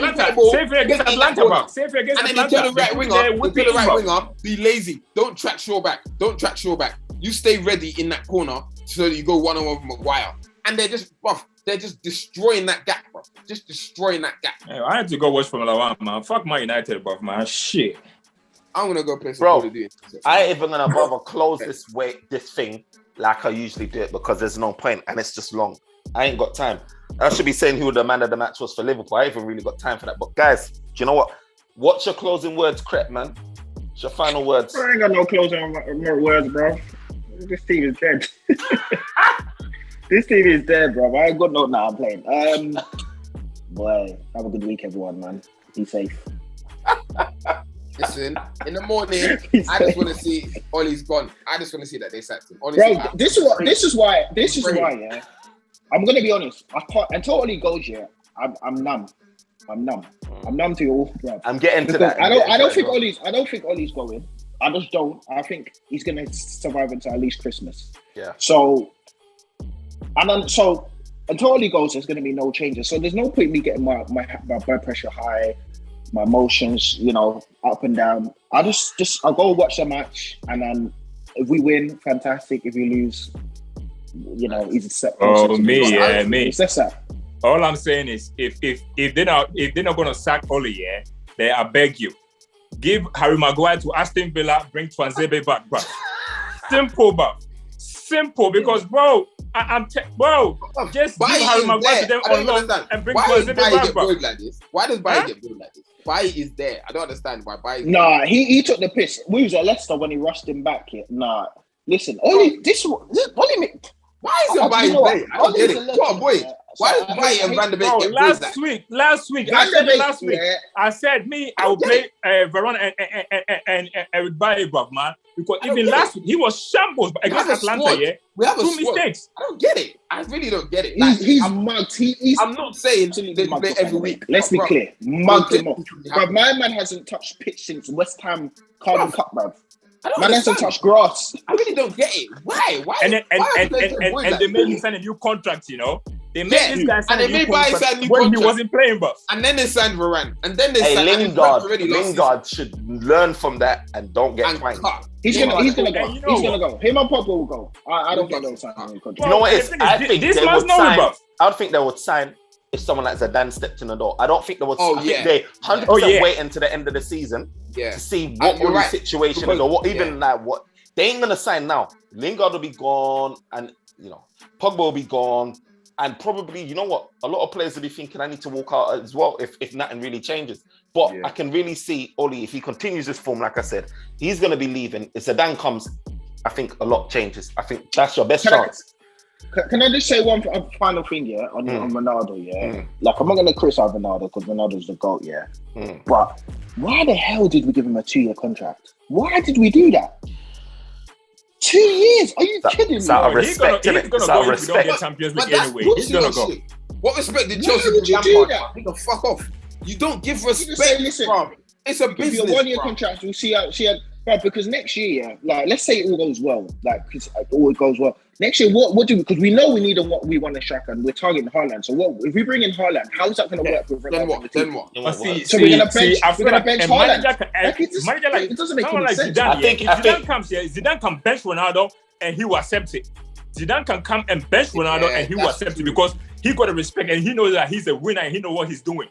C: Save it against Atlanta, bro. Save it against Atlanta.
B: And then tell the right winger, be lazy. Don't track Shaw back. You stay ready in that corner so that you go one-on-one with Maguire. And they're just destroying that gap, bro. Just destroying that gap.
C: Hey, I had to go watch Formula 1, man. Fuck my United, bro, man. Shit.
B: I'm gonna go play some Call of Duty.
A: I ain't even gonna bother close this thing like I usually do it because there's no point and it's just long. I ain't got time. I should be saying who the man of the match was for Liverpool. I ain't even really got time for that. But guys, do you know what? What's your closing words, Crep, man? What's your final words?
E: I ain't got no closing words, bro. This team is dead. This team is dead, bro. I ain't got no. Nah, I'm playing. Boy, have a good week, everyone, man. Be safe.
B: Listen, in the morning, I just want to see Ollie's gone. I just want to see that they sacked him.
E: Honestly, bro, this is why. Yeah, I'm gonna be honest. I can't until Ollie goes. Yeah, I'm numb. I'm numb to all, bro.
A: I'm getting to that.
E: I don't think Ollie's going. I just don't. I think he's gonna survive until at least Christmas.
A: Yeah.
E: So until Ollie goes, there's gonna be no changes. So there's no point in me getting my blood pressure high, my emotions, up and down. I'll go watch the match, and then if we win, fantastic. If we lose, he's a set.
C: Me.
E: It's that.
C: All I'm saying is, if they're not gonna sack Ollie, yeah, then I beg you, give Harry Maguire to Aston Villa, bring Twanzebe back. Simple, because bro, just give Harry Maguire to them on loan and bring Twanzebe back.
B: Why does Bailly get booed like this? Bailly is there. I don't understand why Bailly.
E: Nah, he took the piss. We was at Leicester when he rushed him back. Yeah. Nah, listen, Ollie, Ollie.
B: Why is it Bailly there? I don't get it. Come on, boy. Why does Bailly and Van de Beek get booed?
C: Last week, I said I will play Varane and Bailly, bro, man. Because even last week, he was shambles against Atlanta, yeah?
B: We have
C: two mistakes.
B: I don't get it. I really don't get it.
E: He's mugged. I'm
B: not saying they play every week.
E: Let's be clear. Mugged him off. But my man hasn't touched pitch since West Ham Carling Cup, bruv. Man hasn't touched grass.
B: I really don't get it. Why?
C: And they made him sign a new contract, They made this guy sign a new contract when he wasn't playing, but.
B: And then they signed Varane. And then they signed
A: Lingard should learn from that and don't get twanged.
E: He's gonna go. He's gonna go. Him and Pogba will go. I don't think they'll sign a new contract.
A: You know what it is? I think they would sign. I would think they would sign if someone like Zidane stepped in the door. I don't think they would. I think they 100% wait until the end of the season to see what the situation is, or what what they ain't gonna sign now. Lingard will be gone, and Pogba will be gone, and probably a lot of players will be thinking I need to walk out as well if nothing really changes. But I can really see Ollie, if he continues this form, like I said, he's gonna be leaving. If Zidane comes, I think a lot changes. I think that's your best chance.
E: Can I just say one final thing, yeah, on Ronaldo, yeah? Like, I'm not going to criticize Ronaldo because Ronaldo's the GOAT, yeah? But why the hell did we give him a 2-year contract? Why did we do that? 2 years? Are you kidding me?
C: He's gonna go if we don't get Champions League anyway. He's gonna go.
B: What respect did Chelsea give Lampard? Nigga, fuck off. You don't give respect, bro. It's a business.
E: Your 1-year contract, we'll see how because next year, yeah, like let's say it all goes well, like because all goes well. Next year, what do we? Because we know we need what we want to striker, and we're targeting Haaland. So what if we bring in Haaland? How is that going to work with Ronaldo?
B: Then what?
E: So we're going to bench Haaland. It doesn't make any sense.
C: I think Zidane comes here. Zidane can bench Ronaldo and he will accept it. Zidane can come and bench Ronaldo and he will accept it because he got the respect and he knows that he's a winner and he knows what he's doing.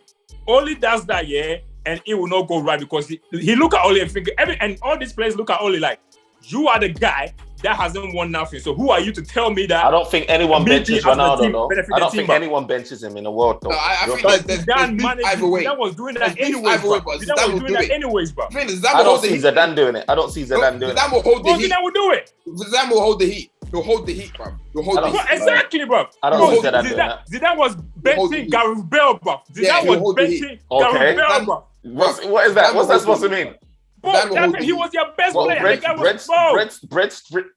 C: Only does that, yeah, and it will not go right because he look at Ole and think and all these players look at Ole like, you are the guy that hasn't won nothing. So who are you to tell me that?
A: I don't think anyone benches Ronaldo, though. I don't think anyone benches him in the world, though.
B: No, I think there's either way.
C: Zidane was doing that anyways, bro. Zidane was doing that anyways, bro.
A: I don't see Zidane doing it.
B: Zidane will hold the heat.
C: Zidane will do it.
B: Zidane will hold the heat. He'll hold the heat, bro. He'll hold the heat.
C: Exactly, bro.
A: I don't see Zidane doing that.
C: Zidane was benching Gareth Bale, bro. Zidane was benching Gareth Bale, bro.
A: What is that? What's that supposed to mean?
C: He was your best player.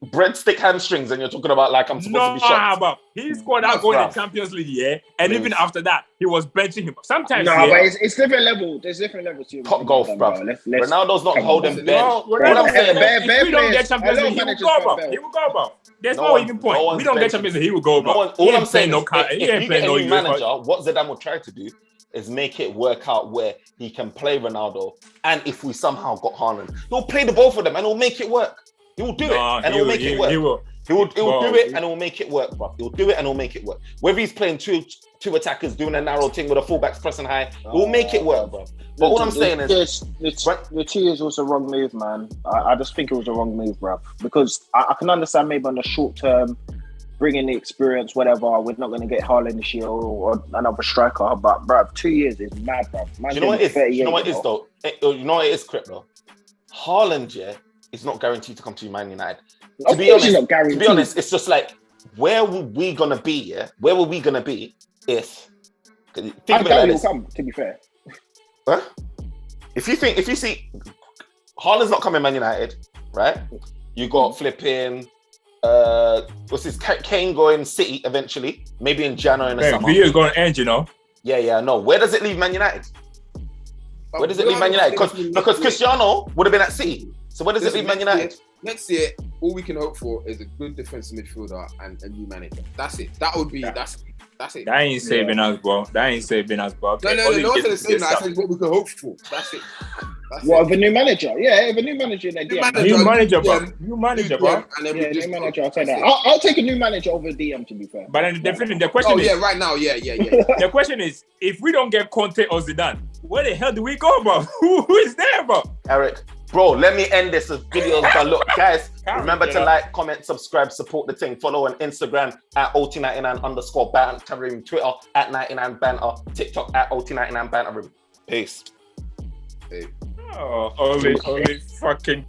A: Breadstick hamstrings, and you're talking about like I'm supposed to be shocked.
C: But he scored that goal in the Champions League, yeah. And even after that, he was benching him. Sometimes,
E: but it's different level. There's different levels to
A: top golf, bro. Ronaldo's not holding bench.
C: If we don't get Champions League, he will go, bro. He will go, bro. There's no even point. We don't get Champions League, he will go, bro.
A: All I'm saying is, if you get a new manager, what Zidane will try to do is make it work out where he can play Ronaldo, and if we somehow got Haaland, he'll play the both of them and he'll make it work. He will do it and he'll make it work. He will do it and he'll make it work, bro. He'll do it and he'll make it work. Whether he's playing two attackers doing a narrow thing with a fullbacks pressing high, he'll make it work, bro. But all I'm saying is,
E: the 2 years was a wrong move, man. I just think it was a wrong move, bro. Because I can understand maybe on the short term, bringing the experience, whatever. We're not going to get Haaland this year or another striker, but bruv, 2 years is mad, bruv.
A: You know what it is? You know what it is, though? You know what it is, Crip, though? Haaland, yeah, is not guaranteed to come to Man United. To be honest, it's just like, where were we going to be, yeah? Where were we going to be if...
E: I doubt he'll come, to be fair.
A: Huh? If you see... Haaland's not coming Man United, right? You got flipping... what's his Kane going City eventually, maybe in January in the summer.
C: Video is going to end, you know.
A: Yeah, no. Where does it leave Man United? Where does it leave Man United? Because Cristiano would have been at City. So where does it leave Man United?
B: Next year, all we can hope for is a good defensive midfielder and a new manager. That's it. That would be that's it.
C: That ain't saving us, bro.
B: No, I said the same. I said what we can hope for. That's it.
E: What, of a new manager? Yeah, if a new manager in the DM.
C: New manager, bro. New manager, bro.
E: New manager, I'll say that. I'll take a new manager over DM, to be fair.
C: But then the question is...
B: right now, yeah.
C: The question is, if we don't get Conte or Zidane, where the hell do we go, bro? Who is there, bro?
A: Eric, bro, let me end this with videos. But look, guys, remember to like, comment, subscribe, support the thing. Follow on Instagram at OT99_Banter, Twitter at 99Banter, TikTok at OT99Banter. Peace.
C: Oh, only fucking